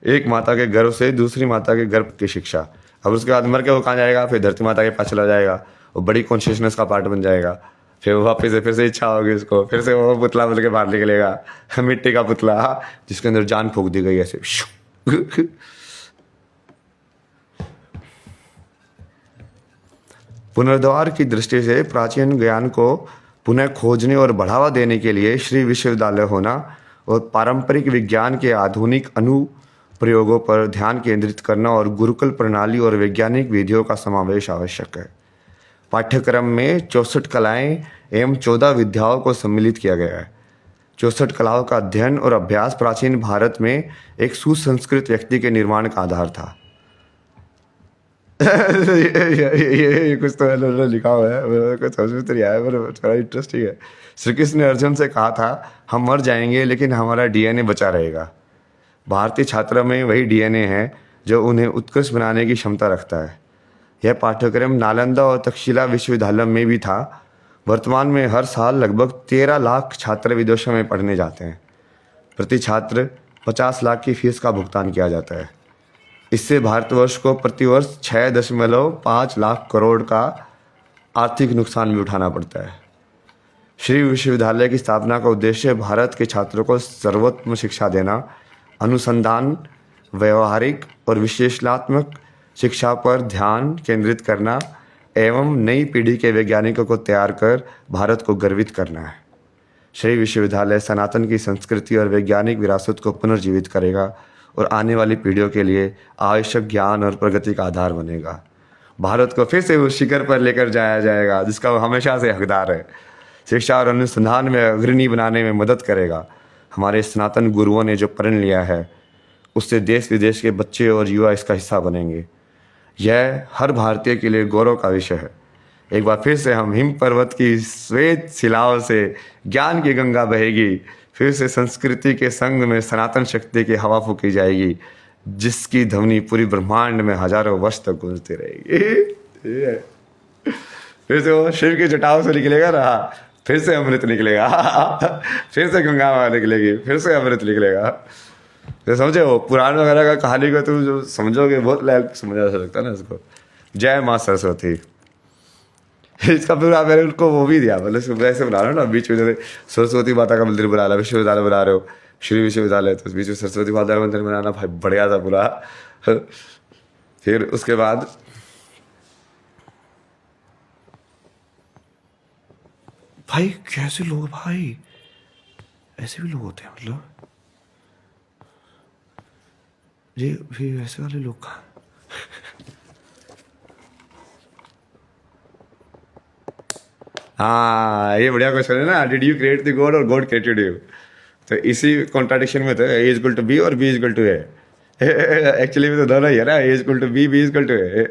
एक माता के गर्भ से दूसरी माता के गर्भ की शिक्षा, अब उसके बाद मर के वो कहाँ जाएगा, फिर धरती माता के पास चला जाएगा, वो बड़ी कॉन्शियसनेस का पार्ट बन जाएगा, फिर वो वापस से फिर से इच्छा होगी उसको, फिर से वो पुतला बोल के बाहर निकलेगा, मिट्टी का पुतला जिसके अंदर जान फूंक दी गई ऐसे। पुनर्द्वार की दृष्टि से प्राचीन ज्ञान को पुनः खोजने और बढ़ावा देने के लिए श्री विश्वविद्यालय होना और पारंपरिक विज्ञान के आधुनिक अनुप्रयोगों पर ध्यान केंद्रित करना और गुरुकुल प्रणाली और वैज्ञानिक विधियों का समावेश आवश्यक है। पाठ्यक्रम में 64 कलाएं एवं 14 विद्याओं को सम्मिलित किया गया है। 64 कलाओं का अध्ययन और अभ्यास प्राचीन भारत में एक सुसंस्कृत व्यक्ति के निर्माण का आधार था। ये कुछ तो है लिखा हुआ है, मेरे को समझ में तो नहीं आया, पर थोड़ा इंटरेस्टिंग है। श्री कृष्ण ने अर्जुन से कहा था हम मर जाएंगे लेकिन हमारा डीएनए बचा रहेगा। भारतीय छात्रों में वही डीएनए है जो उन्हें उत्कृष्ट बनाने की क्षमता रखता है। यह पाठ्यक्रम नालंदा और तक्षशिला विश्वविद्यालय में भी था। वर्तमान में हर साल लगभग 13 लाख छात्र विदेशों में पढ़ने जाते हैं। प्रति छात्र 50 लाख की फीस का भुगतान किया जाता है। इससे भारतवर्ष को प्रतिवर्ष 6.5 लाख करोड़ का आर्थिक नुकसान भी उठाना पड़ता है। श्री विश्वविद्यालय की स्थापना का उद्देश्य भारत के छात्रों को सर्वोत्तम शिक्षा देना, अनुसंधान, व्यवहारिक और विश्लेषणात्मक शिक्षा पर ध्यान केंद्रित करना एवं नई पीढ़ी के वैज्ञानिकों को तैयार कर भारत को गर्वित करना है। श्री विश्वविद्यालय सनातन की संस्कृति और वैज्ञानिक विरासत को पुनर्जीवित करेगा और आने वाली पीढ़ियों के लिए आवश्यक ज्ञान और प्रगति का आधार बनेगा। भारत को फिर से उस शिखर पर लेकर जाया जाएगा जिसका वो हमेशा से हकदार है। शिक्षा और अनुसंधान में अग्रणी बनाने में मदद करेगा। हमारे सनातन गुरुओं ने जो प्रण लिया है उससे देश विदेश के बच्चे और युवा इसका हिस्सा बनेंगे। यह हर भारतीय के लिए गौरव का विषय है। एक बार फिर से हम हिम पर्वत की श्वेत शिलाओं से ज्ञान की गंगा बहेगी, फिर से संस्कृति के संग में सनातन शक्ति की हवा फूकी जाएगी जिसकी ध्वनि पूरी ब्रह्मांड में हजारों वर्ष तक गूंजती रहेगी। फिर से वो शिव की जटाओं से निकलेगा ना, फिर से अमृत निकलेगा, फिर से गंगा माँ निकलेगी, फिर से अमृत निकलेगा। तो समझे वो पुराण वगैरह का कहानी को तुम जो समझोगे बहुत लायक समझा जा सकता है ना इसको। जय माँ सरस्वती। इसका फिर मैंने उनको वो भी दिया, मतलब ऐसे बना रहे हो ना बीच में, जैसे सरस्वती माता का मंदिर बना रहा, विश्वविद्यालय बना रहे हो, श्री विश्वविद्यालय, तो बीच में सरस्वती माता का मंदिर बनाना भाई बढ़िया था पूरा। फिर उसके बाद भाई कैसे लोग, भाई ऐसे भी लोग होते हैं, मतलब ये फिर ऐसे वाले लोग कहाँ। हाँ ये बढ़िया क्वेश्चन है ना, did you create the god और गॉड क्रिएटेड यू। तो इसी कॉन्ट्राडिक्शन में तो A is equal to B और B is equal to A. Actually में तो दोनों ही है ना, A is equal to B is equal to A.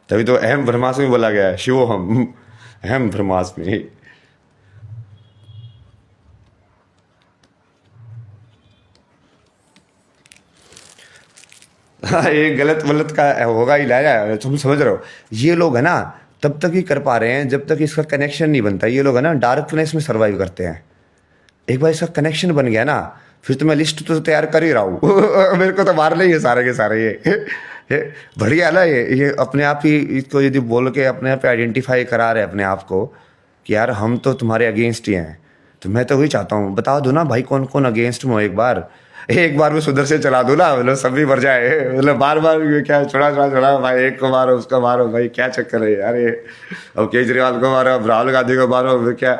तभी तो अहम ब्रह्मास्मि बोला गया है, शिवोहम अहम ब्रह्मास्मि। हाँ ये गलत का होगा ही, लाया तुम समझ रहे हो। ये लोग है ना तब तक ही कर पा रहे हैं जब तक इसका कनेक्शन नहीं बनता। ये लोग है ना डार्कनेस में सर्वाइव करते हैं। एक बार इसका कनेक्शन बन गया ना फिर तो मैं लिस्ट तो तैयार कर ही रहा हूँ। मेरे को तो मारना ही है सारे के सारे। ये बढ़िया है ना, ये अपने आप ही इसको यदि बोल के अपने आप आइडेंटिफाई करा रहे अपने आप को कि यार हम तो तुम्हारे अगेंस्ट ही हैं। तो मैं तो वही चाहता हूँ, बता दो ना भाई कौन कौन अगेंस्ट में हो। एक बार में सुधर से चला दो ना, मतलब सब भी मर जाए। मतलब बार बार क्या छोड़ा भाई, एक को मारो उसको मारो, भाई क्या चक्कर है यार ये। अब केजरीवाल को मारो, अब राहुल गांधी को मारो, क्या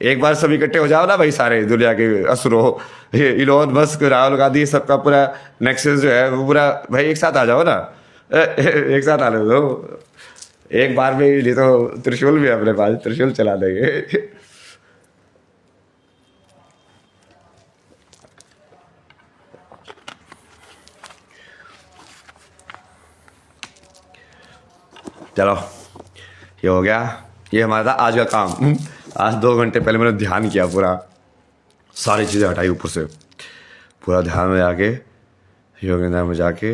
एक बार सब इकट्ठे हो जाओ ना भाई, सारे दुनिया के असुरो, ये इलोन मस्क, राहुल गांधी, सबका पूरा नेक्सस जो है वो पूरा, भाई एक साथ आ जाओ ना। एक साथ आने दो एक बार में ही। नहीं तो त्रिशूल भी है अपने पास, त्रिशूल चला देंगे। चलो ये हो गया, ये हमारा था आज का काम। आज 2 घंटे पहले मैंने ध्यान किया पूरा, सारी चीज़ें हटाई ऊपर से, पूरा ध्यान में जाके योगिंद्रा में जाके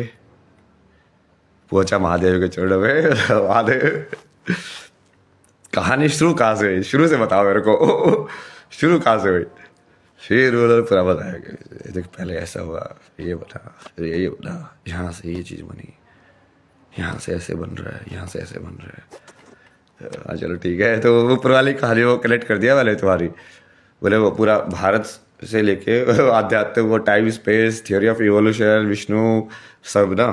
पहुंचा महादेव के चरणों में। महादेव, कहानी शुरू कहाँ से हुई, शुरू से बताओ मेरे को। शुरू कहाँ से हुई, फिर उन्होंने पूरा बताया कि देख पहले ऐसा हुआ, ये बता, फिर ये बता, यहाँ से ये चीज़ बनी, यहाँ से ऐसे बन रहा है, यहाँ से ऐसे बन रहा है। हाँ चलो ठीक है। तो वो ऊपर वाली कहानी वो कलेक्ट कर दिया वाले तुम्हारी, बोले वो पूरा भारत से लेके आध्यात्म, वो time space, theory of evolution, Vishnu, सब ना।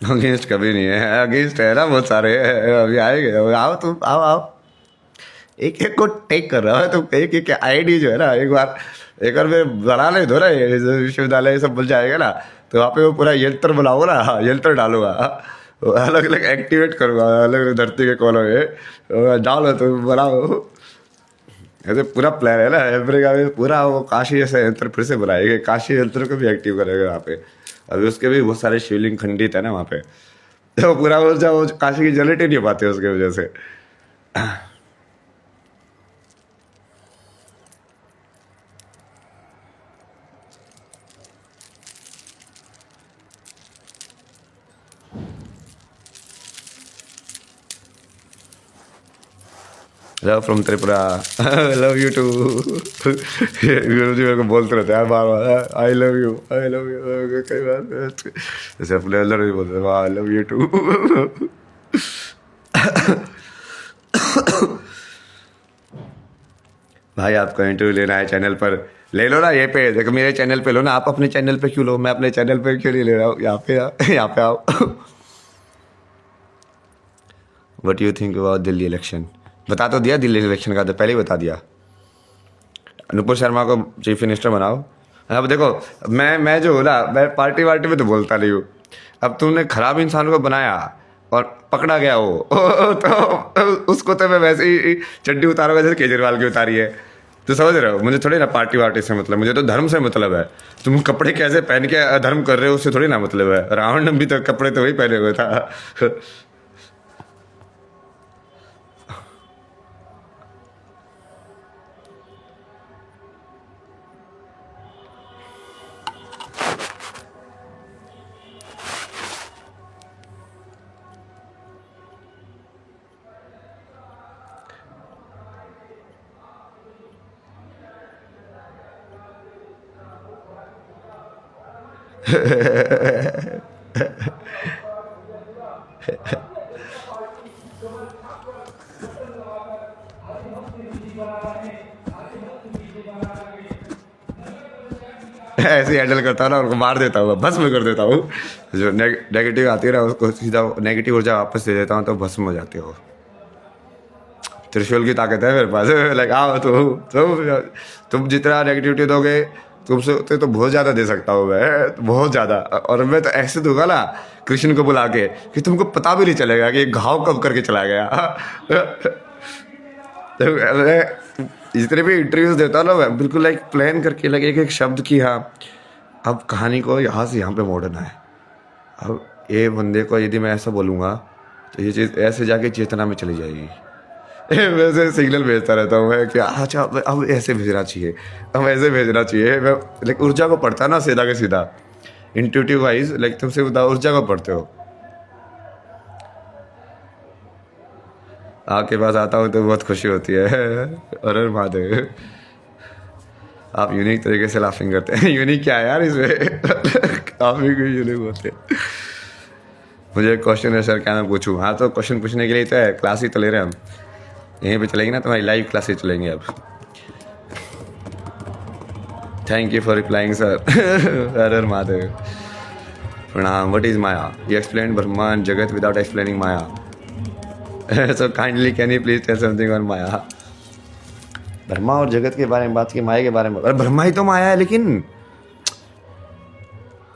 अगेंस्ट कभी नहीं है, अगेंस्ट है ना बहुत सारे। अभी आएंगे, आओ तुम, आओ आओ। एक एक को टेक कर रहा है तुम, एक एक आईडी जो है ना, एक बार मैं बना ले दो ना, ये विश्वविद्यालय सब बन जाएगा ना, तो वहाँ पे वो पूरा यंत्र बनाऊंगा ना, यंत्र डालूंगा, अलग अलग एक्टिवेट करूंगा, अलग अलग धरती के कोनों में डालो तुम, बनाओ। ऐसे पूरा प्लान है ना अफ्रीका में पूरा। वो काशी जैसा यंत्र फिर से बनाएंगे, काशी यंत्र को भी एक्टिव करेंगे वहाँ पे। अभी उसके भी बहुत सारे शिवलिंग खंडित है ना वहाँ पे, तो पूरा ऊर्जा वो काशी की जनरेट ही नहीं पाते उसके वजह से। Love from Tripura, love you too. Guru ji मेरे को बोलते रहते हैं बार बार, I love you, I love you. कई बार जैसे अपने अंदर भी बोलते हैं आई लव यू टू। भाई आपको इंटरव्यू लेना है चैनल पर, ले लो ना ये पे, देखो मेरे चैनल पे लो ना, आप अपने चैनल पे क्यों लो, मैं अपने चैनल पे क्यों नहीं ले रहा हूँ। यहाँ पे आओ। What you think about Delhi election, बता तो दिया दिल्ली इलेक्शन का, तो पहले ही बता दिया। अनुपुर शर्मा को चीफ मिनिस्टर बनाओ। अब देखो मैं जो हूँ ना, मैं पार्टी वार्टी में तो बोलता नहीं हूँ। अब तुमने खराब इंसान को बनाया और पकड़ा गया वो, तो उसको तो मैं वैसे ही चड्डी उतारूंगा जैसे केजरीवाल की उतारी है। तो समझ रहे हो, मुझे थोड़ी ना पार्टी वार्टी से मतलब, मुझे तो धर्म से मतलब है। तुम कपड़े कैसे पहन के धर्म कर रहे हो उससे थोड़ी ना मतलब है। रावण ने भी तो कपड़े तो वही पहने हुए था। ऐसे ही हैंडल करता हूँ ना, उनको मार देता हूँ, भस्म कर देता हूँ। जो नेगेटिव आती है ना उसको सीधा नेगेटिव ऊर्जा वापस दे देता हूँ, तो भस्म हो जाते हो। त्रिशूल की ताकत है मेरे पास। लाइक आओ तुम जितना नेगेटिविटी दोगे तुमसे तो बहुत ज़्यादा दे सकता हूँ मैं, बहुत ज़्यादा। और मैं तो ऐसे दूंगा ना कृष्ण को बुला के कि तुमको पता भी नहीं चलेगा कि घाव कब करके चला गया। तो मैं जितने भी इंटरव्यूज देता हूँ ना, मैं बिल्कुल लाइक प्लान करके लगे एक एक शब्द की, हाँ अब कहानी को यहाँ से यहाँ पे मोड़ना है। अब ये बंदे को यदि मैं ऐसा बोलूँगा तो ये चीज़ ऐसे जाके चेतना में चली जाएगी। वैसे सिग्नल भेजता रहता हूँ मैं कि अच्छा अब ऐसे भेजना चाहिए, अब ऐसे भेजना चाहिए। मैं लाइक ऊर्जा को पढ़ता ना सीधा के सीधा, इंट्यूटिव वाइज, लाइक तुम सीधा ऊर्जा को पढ़ते हो। आपके पास आता हूँ तो बहुत खुशी होती है। अरे महादेव, आप यूनिक तरीके से लाफिंग करते हैं। यूनिक क्या है यार इसमें? आप भी कोई यूनिक होते हैं। मुझे क्वेश्चन है सर, क्या मैं पूछूं? हाँ तो क्वेश्चन पूछने के लिए तो है, क्लास ही तो ले रहे हैं हम। यहीं पे चलेंगे ना, तुम्हारी लाइव क्लासेस चलेंगे अब। Thank you for replying sir. Har Har Mahadev. प्रणाम। What is maya? You explain Brahma and jagat without explaining maya. So kindly can you please tell something on maya? Brahma और जगत के बारे में बात की, माया के बारे में। अरे ब्रह्मा ही तो माया है, लेकिन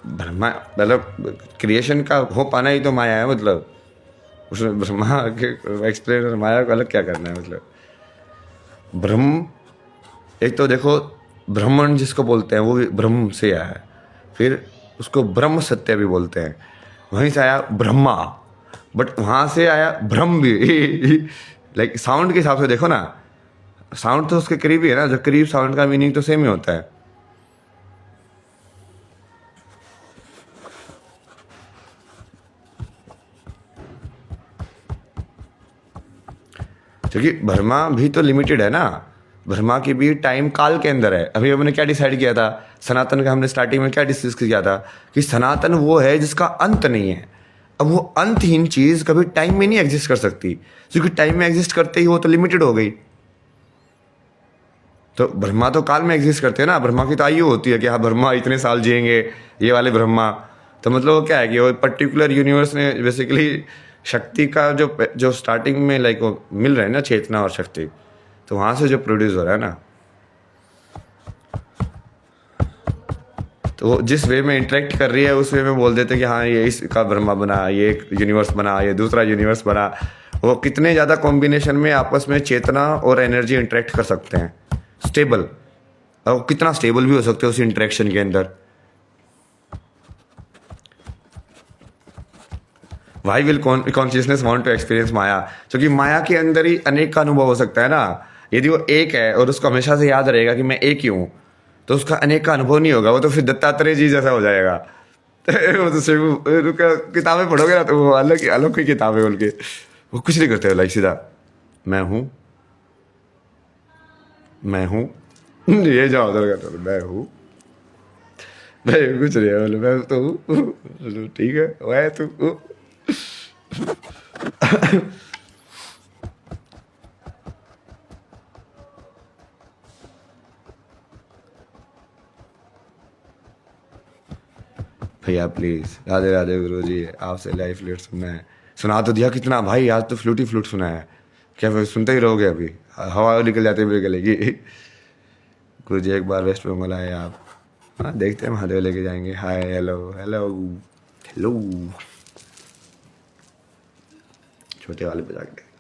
ब्रह्मा मतलब क्रिएशन का हो पाना ही तो माया है। मतलब उसमें ब्रह्मा के एक्सप्लेन और माया को अलग क्या करना है? मतलब ब्रह्म, एक तो देखो ब्राह्मण जिसको बोलते हैं वो भी ब्रह्म से आया है, फिर उसको ब्रह्म सत्य भी बोलते हैं, वहीं से आया ब्रह्मा, बट वहाँ से आया ब्रह्म भी। लाइक साउंड के हिसाब से देखो ना, साउंड तो उसके करीब ही है ना, जो करीब साउंड का मीनिंग तो सेम ही होता है। क्योंकि ब्रह्मा भी तो लिमिटेड है ना, ब्रह्मा की भी टाइम काल के अंदर है। अभी हमने क्या डिसाइड किया था सनातन का? हमने स्टार्टिंग में क्या डिस्कस किया था कि सनातन वो है जिसका अंत नहीं है। अब वो अंतहीन चीज कभी टाइम में नहीं एग्जिस्ट कर सकती, क्योंकि टाइम में एग्जिस्ट करते ही वो तो लिमिटेड हो गई। तो ब्रह्मा तो काल में एग्जिस्ट करते हैं ना, ब्रह्मा की तो आयु होती है कि हाँ ब्रह्मा इतने साल जिएंगे, ये वाले ब्रह्मा। तो मतलब वो क्या है कि वो पर्टिकुलर यूनिवर्स ने बेसिकली शक्ति का जो जो स्टार्टिंग में लाइक वो मिल रहा है ना, चेतना और शक्ति, तो वहाँ से जो प्रोड्यूस हो रहा है ना, तो वो जिस वे में इंटरेक्ट कर रही है उस वे में बोल देते हैं कि हाँ ये इसका ब्रह्मा बना, ये एक यूनिवर्स बना, ये दूसरा यूनिवर्स बना। वो कितने ज़्यादा कॉम्बिनेशन में आपस में चेतना और एनर्जी इंटरेक्ट कर सकते हैं, स्टेबल, और वो कितना स्टेबल भी हो सकते हैं उस इंटरेक्शन के अंदर। Why will consciousness want to experience maya? क्योंकि माया के अंदर ही अनेक का अनुभव हो सकता है ना। यदि वो एक है और उसको हमेशा से याद रहेगा कि मैं एक ही हूँ, तो उसका अनेक का अनुभव नहीं होगा, वो तो फिर दत्तात्रेय जी जैसा हो जाएगा। वो तो सिर्फ उनका किताबें पढ़ोगे ना तो वो अलग अलग की किताबें उनके, वो कुछ नहीं करते हो, लाइक सीधा मैं हूँ, मैं हूँ। ये जाओ उधर का, मैं हूँ, मैं कुछ नहीं है, बोले मैं तो हूँ। बोलो, ठीक है मैं तो हूँ। भैया प्लीज, राधे राधे गुरु जी, आपसे लाइव फ्लूट सुनना है। सुना तो दिया कितना भाई, आज तो फ्लूट ही फ्लूट सुना है। क्या फिर सुनते ही रहोगे? अभी हवा निकल जाते हुए गलेगी। गुरु जी एक बार वेस्ट बंगाल आए आप, हाँ देखते हैं, महादेव लेके जाएंगे। हाय हेलो हेलो हेलो, छोटे वाले पे जाके।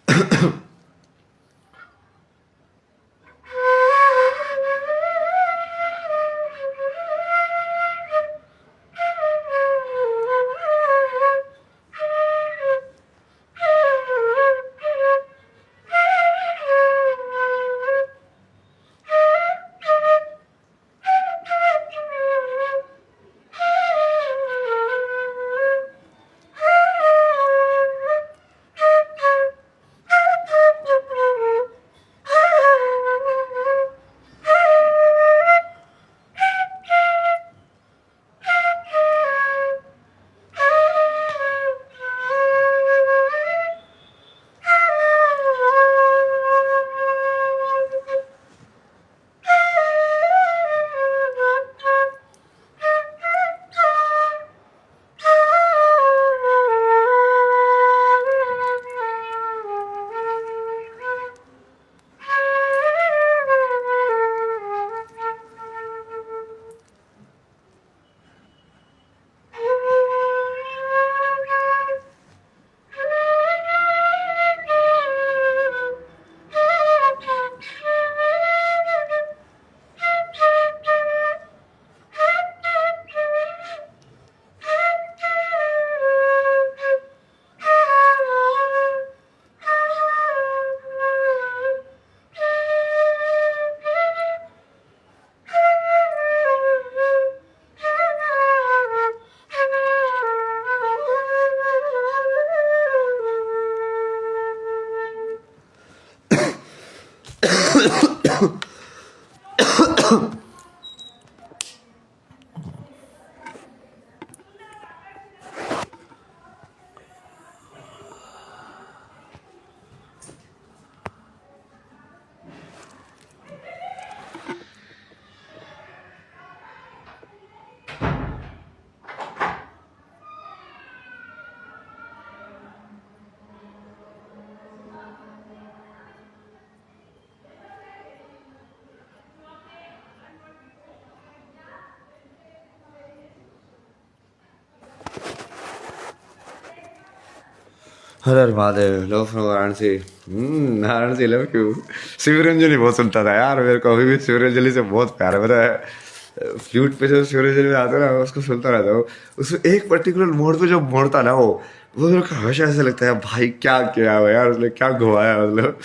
हर हर महादेव लो फ्रॉम वाराणसी। वाराणसी लव क्यों। शिवरंजनी बहुत सुनता था यार, मेरे को अभी भी शिवरंजनी से बहुत प्यार है, पता है। फ्लूट पे जो शिवरंजनी में आता है ना, उसको सुनता रहता हूँ। उसमें एक पर्टिकुलर मोड पे जो मोड़ता ना वो मेरे को हमेशा ऐसा लगता है भाई क्या किया है यार उसने, क्या घुमाया मतलब।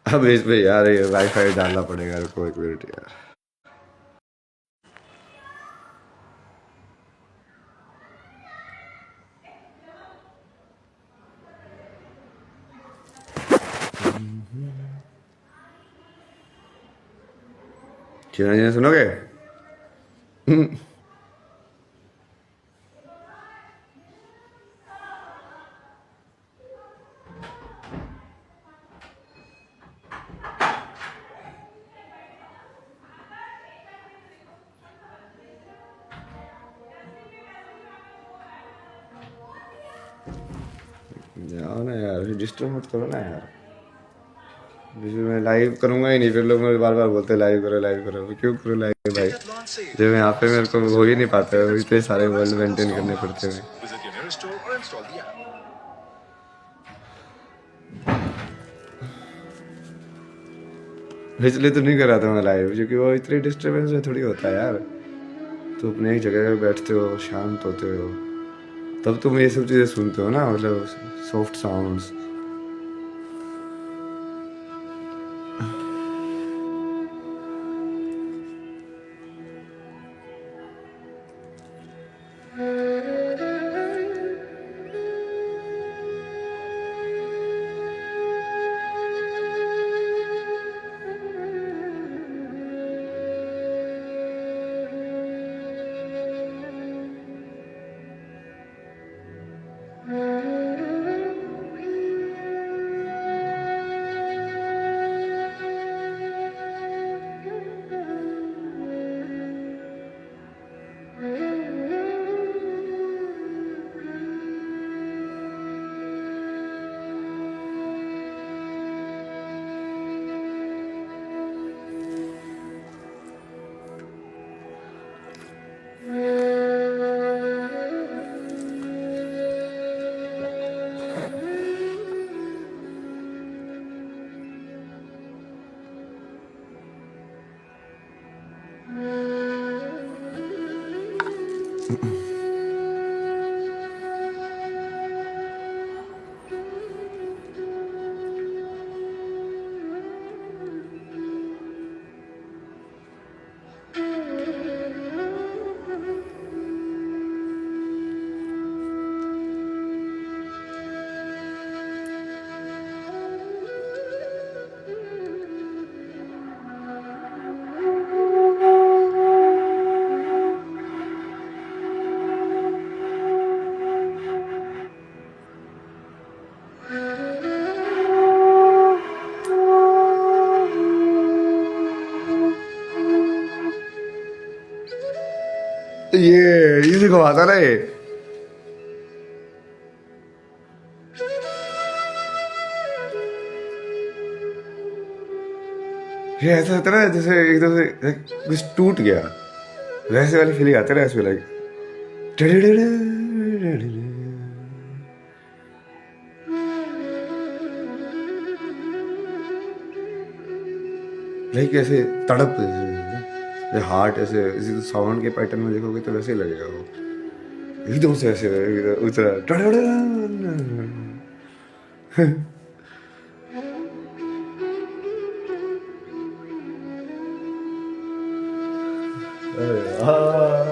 अब इसमें यार ये वाईफाई डालना पड़ेगा, रुको एक मिनट यार। शिवरंजनी सुनोगे। जाओ ना यार, डिस्टर्ब मत करो ना यार। जैसे मैं लाइव करूंगा ही नहीं, फिर लोग मुझे बार बार बोलते हैं लाइव करो, मैं क्यों करूँ लाइव भाई, जब यहाँ पे मेरे को हो ही नहीं पाता है, इतने सारे वर्ल्ड मेंटेन करने पड़ते हैं। इसलिए तो नहीं कर रहा था मैं लाइव, क्योंकि वो इतनी डिस्टर्बेंस में थोड़ी होता है यार। तो अपने एक जगह पे बैठते हो, शांत होते हो, तब तुम ये सब चीज़ें सुनते हो ना, मतलब सॉफ्ट साउंड्स। ये देखो आता ना ये ऐसा होता है ना, जैसे एकदम से कुछ टूट गया, वैसे वाली फीलिंग आती है ना इसमें, लाइक लाइक ऐसे तड़प, जैसे हार्ट ऐसे इसी साउंड के पैटर्न में देखोगे तो वैसे ही लगेगा वो, एकदम से ऐसे उतरा। अरे यार,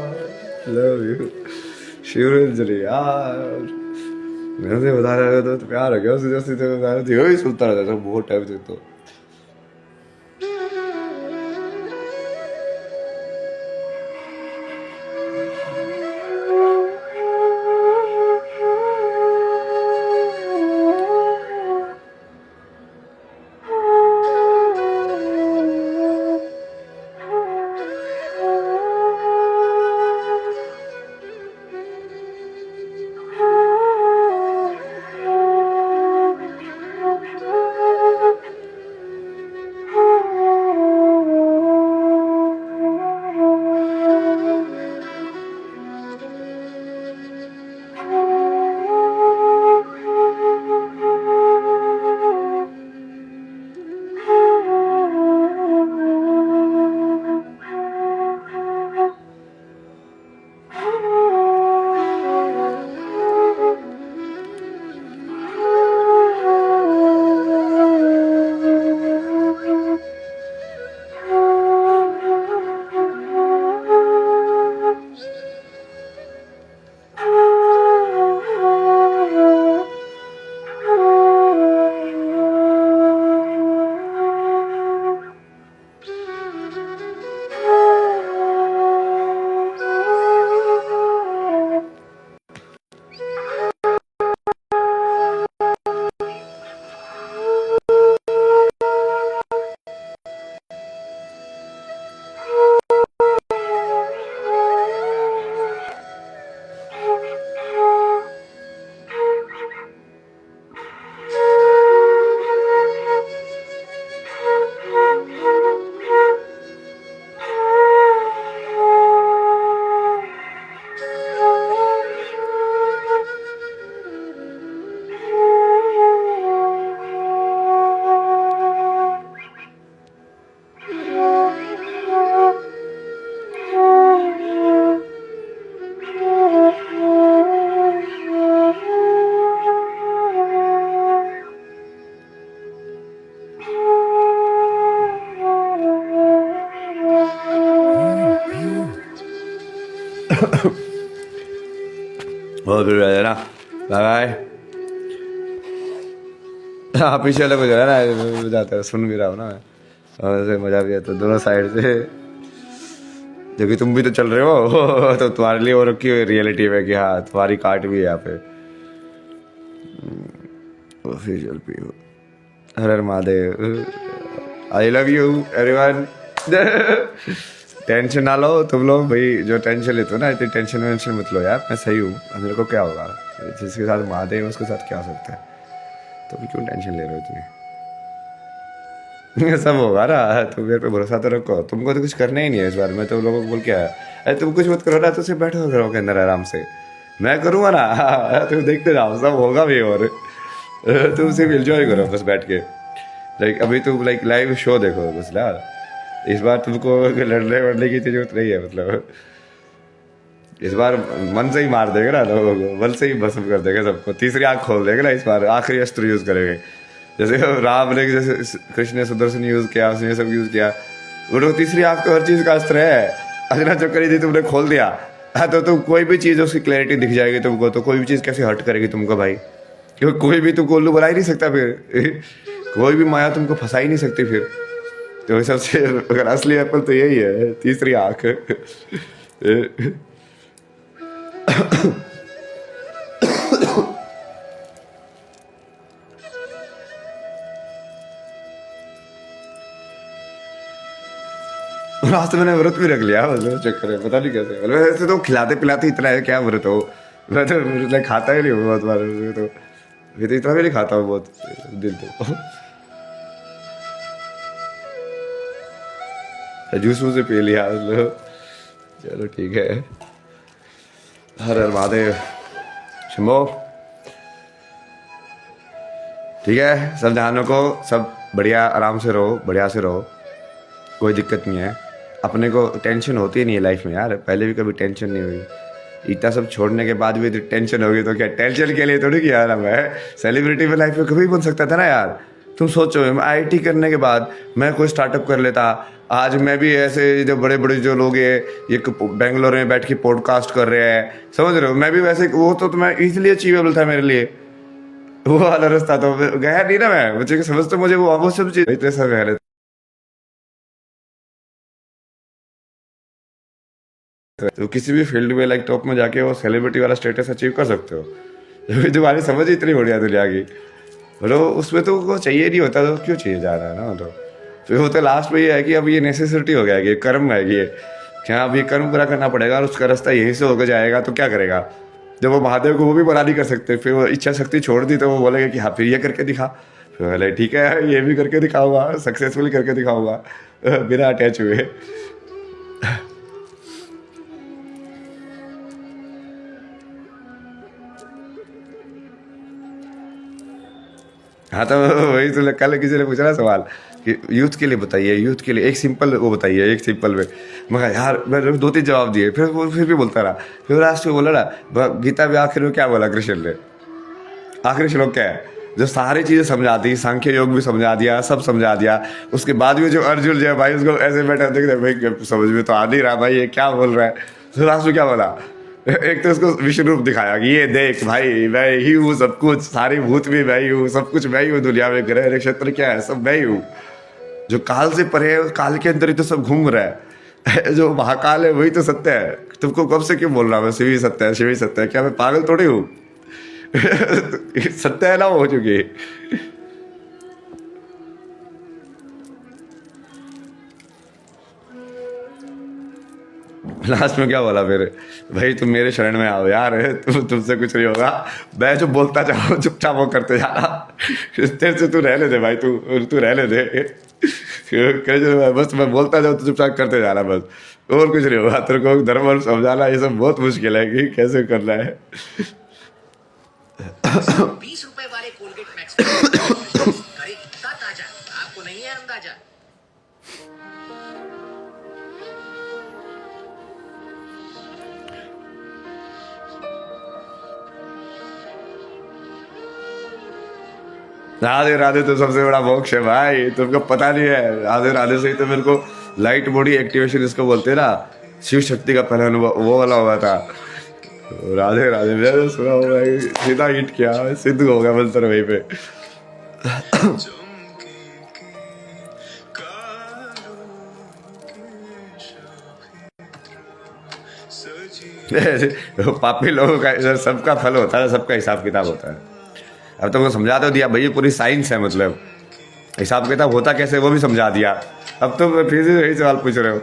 लव यू शिवरंजनी यार। मैं से बता रहा था तो प्यार हो गया उससे, जैसे तो बता रहा था, वही सुनता रहता था बहुत टाइम से तो। बहुत बढ़िया है ना। Bye bye. हाँ पीछे वाले को जो है ना जाता है, सुन भी रहा हूँ ना मैं, और ऐसे मजा भी आता है दोनों साइड से। जबकि तुम भी तो चल रहे हो तो तुम्हारे लिए वो रखी हुई रियलिटी में कि हाँ तुम्हारी काट भी है यहाँ पे। ऑफिशियल पी हो। Har Har Mahadev. I love you everyone. Tension ना लो तुम लोग भाई, जो टेंशन लेते हो ना इतनी टेंशन वेंशन मत लो यार, मैं सही हूँ, मेरे को क्या होगा, जिसके साथ महादेव है उसके साथ क्या हो सकता है, तुम क्यों टेंशन ले रहे हो इतनी। सब होगा ना, तुम मेरे पे भरोसा तो रखो, तुमको तो कुछ करना ही नहीं है इस बार, मैं तो लोगों को बोल के आया, अरे तुम कुछ मत करो ना, तो सिर्फ बैठो घरों के अंदर आराम से, मैं करूँगा ना। तुम देखते जाओ सब होगा भी, और तुम सिर्फ एंजॉय करो बस बैठ के। लाइक अभी तुम लाइक लाइव शो देखो बस ना, इस बार तुमको लड़ने वड़ने की जरूरत नहीं है, मतलब इस बार मन से ही मार देगा ना लोगों को, मन से ही भस्म कर देगा सबको, तीसरी आंख खोल देगा ना इस बार, आखिरी अस्त्र यूज करेंगे। जैसे राम ने, जैसे कृष्ण ने सुदर्शन यूज किया, उसने सब यूज किया, वो तो तीसरी आंख तो हर चीज का अस्त्र है। अजना चक्कर थी तुमने खोल दिया, हाँ तो तुम कोई भी चीज उसकी क्लैरिटी दिख जाएगी तुमको, तो कोई भी चीज कैसे हर्ट करेगी तुमको भाई, क्योंकि कोई भी तुमको उल्लू बना ही नहीं सकता फिर। कोई भी माया तुमको फंसा ही नहीं सकती फिर। तो सबसे अगर असली एप्पल तो यही है, तीसरी आंख। आज तो मैंने व्रत भी रख लिया, मतलब चक्कर है पता नहीं कैसे, मतलब ऐसे तो खिलाते पिलाते इतना है, क्या व्रत हो, मैं तो मतलब खाता ही नहीं हूँ बहुत बार, तो ये तो इतना भी नहीं खाता हूँ बहुत दिन तो। जूस वूस पी लिया मतलब, चलो ठीक है। हर हर महादेव शंभो। ठीक है सब ध्यान रखो, सब बढ़िया आराम से रहो, बढ़िया से रहो, कोई दिक्कत नहीं है। अपने को टेंशन होती नहीं है लाइफ में यार, पहले भी कभी टेंशन नहीं हुई, इतना सब छोड़ने के बाद भी टेंशन होगी तो क्या, टेंशन के लिए थोड़ी किया ना, मैं सेलिब्रिटी में लाइफ में कभी बन सकता था ना यार। तुम सोचो IIT करने के बाद मैं कोई स्टार्टअप कर लेता, आज मैं भी ऐसे जो बड़े बड़े जो लोग हैं ये बेंगलोर में बैठ के पॉडकास्ट कर रहे हैं, समझ रहे हो, मैं भी वैसे वो तो मैं इजीली अचीवेबल था मेरे लिए, वो वाला रास्ता तो गया नहीं ना मैं, मुझे समझ तो मुझे वो सब चीज इतने सब गहरे। तो किसी भी फील्ड में लाइक टॉप में जाके वो सेलिब्रिटी वाला स्टेटस अचीव कर सकते हो, जब तुम्हारी समझ ही इतनी बढ़िया दुनिया की, बोलो उसमें तो वो चाहिए नहीं होता तो क्यों चाहिए जा रहा है ना, तो फिर वो तो लास्ट में ये है कि अब ये नेसेसिटी हो गया है कि कर्म है कि ये क्या, अब ये कर्म पूरा करना पड़ेगा और उसका रास्ता यहीं से होकर जाएगा, तो क्या करेगा। जब वो महादेव को वो भी बना नहीं कर सकते, फिर वो इच्छा शक्ति छोड़ दी तो वो बोलेगा कि हाँ फिर ये करके दिखा, फिर बोले ठीक है ये भी करके दिखाऊंगा, सक्सेसफुली करके दिखाऊंगा बिना अटैच हुए। हाँ तो वही तो कल किसी ने पूछा ना सवाल कि यूथ के लिए बताइए, यूथ के लिए एक सिंपल वो बताइए, एक सिंपल वे, मगर यार मैं 2-3 जवाब दिए, फिर वो फिर भी बोलता रहा, फिर लास्ट में बोला ना गीता में आखिर में क्या बोला कृष्ण ने, आखिरी श्लोक क्या है, जो सारी चीजें समझा दी, सांख्य योग भी समझा दिया, सब समझा दिया, उसके बाद भी जो अर्जुन जो है भाई उसको ऐसे बैठा देख भाई समझ में तो आ नहीं रहा भाई ये क्या बोल रहा है, तो लास्ट में क्या बोला, एक तो उसको विष्णु रूप दिखाया कि ये देख भाई मैं ही हूँ सब कुछ, सारी भूत भी मैं ही हूँ, सब कुछ मैं ही हूँ, दुनिया में ग्रह नक्षत्र क्या है सब मैं ही हूँ, जो काल से परे है काल के अंदर ही तो सब घूम रहा है, जो महाकाल है वही तो सत्य है, तुमको कब से क्यों बोल रहा मैं शिव ही सत्य है, शिव ही सत्य है, क्या मैं पागल थोड़ी हूँ। सत्य है ना हो चुकी। लास्ट में क्या बोला फिर, भाई तुम मेरे शरण में आओ यार, तुमसे कुछ नहीं होगा, मैं जो बोलता जाऊँ चुपचाप वो करते जाना, तेरे से तू रहने दे भाई, तू रहने दे, बस मैं बोलता जाऊँ तो चुपचाप करते जाना बस, और कुछ नहीं होगा, तेरे को धर्म वर्म समझाना ये सब बहुत मुश्किल है कि कैसे करना है। 20 रुपए वाले कोलगेट मैक्स करे इतना ताजा, आपको नहीं है अंदाजा। राधे राधे तो सबसे बड़ा मोक्ष है भाई, तुमको पता नहीं है, राधे राधे से ही तो मेरे को लाइट बॉडी एक्टिवेशन इसको बोलते हैं ना, शिव शक्ति का पहला अनुभव वो वाला हुआ था। राधे राधे मैंने सुना हुआ है, सीधा हिट किया, सिद्ध हो गया मंत्र वहीं पे। पापी लोगों का इधर सबका फल होता है, सबका हिसाब किताब होता है। अब तुमको समझा तो दिया भाई, ये पूरी साइंस है, मतलब हिसाब किताब होता कैसे वो भी समझा दिया। अब तुम फिर से यही सवाल पूछ रहे हो।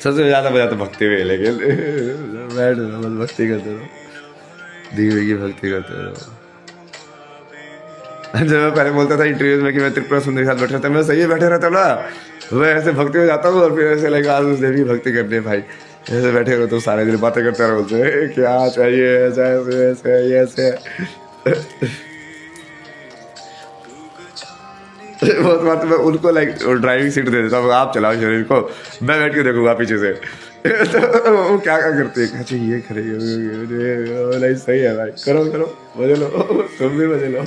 सबसे ज्यादा मजा तो भक्ति में है, लेकिन बैठ बस भक्ति करते रहो, दीवे की भक्ति करते रहो। जब मैं पहले बोलता था इंटरव्यूज में कि मैं त्रिपुरा सुंदरी के साथ बैठा था, मैं सही बैठे रहता हूँ ना, मैं ऐसे भक्ति में जाता हूँ और फिर ऐसे लगा आज उस देवी की भक्ति करनी है भाई। ऐसे बैठे रहो तो सारे दिन बातें करते रहो, बोलते क्या चाहिए, ऐसे ऐसे ऐसे। बहुत बात मैं उनको लाइक ड्राइविंग सीट दे देता हूँ, आप चलाओ शरीर को, मैं बैठ के देखूंगा पीछे से। तो वो क्या क्या करते हैं, अच्छा ये करेंगे, सही है भाई, करो करो, मजे लो, तुम भी मजे लो।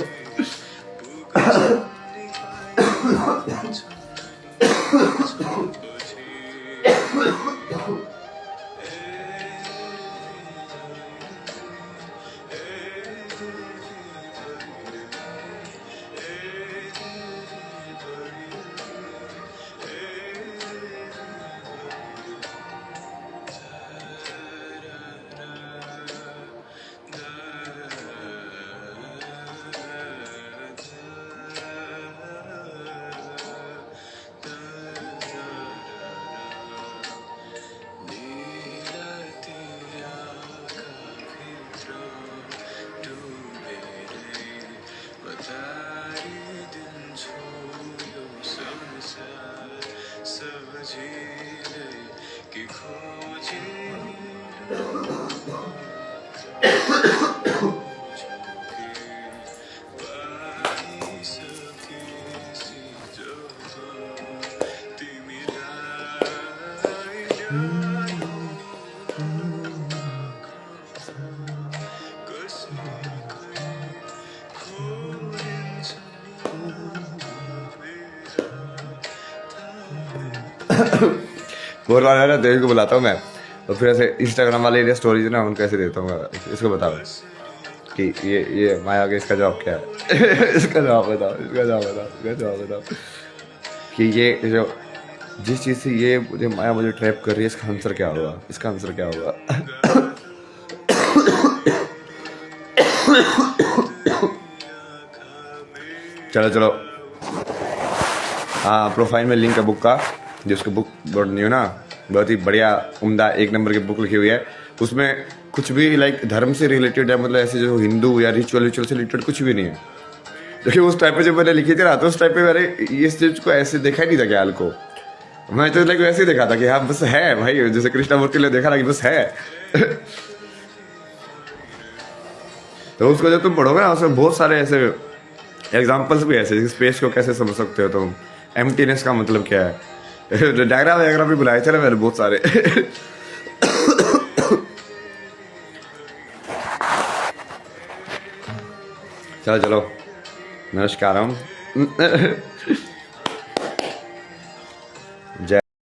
बहुत बार है ना, देवी को बुलाता हूँ मैं, और फिर ऐसे इंस्टाग्राम वाले स्टोरीज ना उनको ऐसे देता हूँ, इसको बताओ कि ये माया के इसका जवाब क्या है। इसका जवाब बताओ, इसका जवाब बताओ, इसका जवाब बताओ, कि ये जो जिस चीज़ से ये मुझे माया मुझे ट्रैप कर रही है, इसका आंसर क्या होगा, इसका आंसर क्या होगा। चलो चलो, हाँ प्रोफाइल में लिंक है बुक का, जिसको बुक बहुत न्यू ना, बहुत ही बढ़िया उम्दा एक नंबर की बुक लिखी हुई है। उसमें कुछ भी लाइक धर्म से रिलेटेड है, मतलब ऐसे जो हिंदू या रिचुअल से रिलेटेड कुछ भी नहीं है। क्योंकि उस टाइप पे जब मैंने लिखी थी ना, तो उस टाइप पे मैंने इस चीज को ऐसे देखा ही नहीं था ख्याल को, मैं तो लाइक वैसे ही देखा था कि हाँ बस है भाई, जैसे कृष्णा मूर्ति ने देखा ना कि बस है। तो उसको जब तुम पढ़ोगे ना, उसमें बहुत सारे ऐसे एग्जाम्पल्स भी ऐसे, स्पेस को कैसे समझ सकते हो तुम, एम्प्टीनेस का मतलब क्या है, डायग्राम भी बुलाए थे ना मैंने बहुत सारे। चलो चलो, नमस्कार।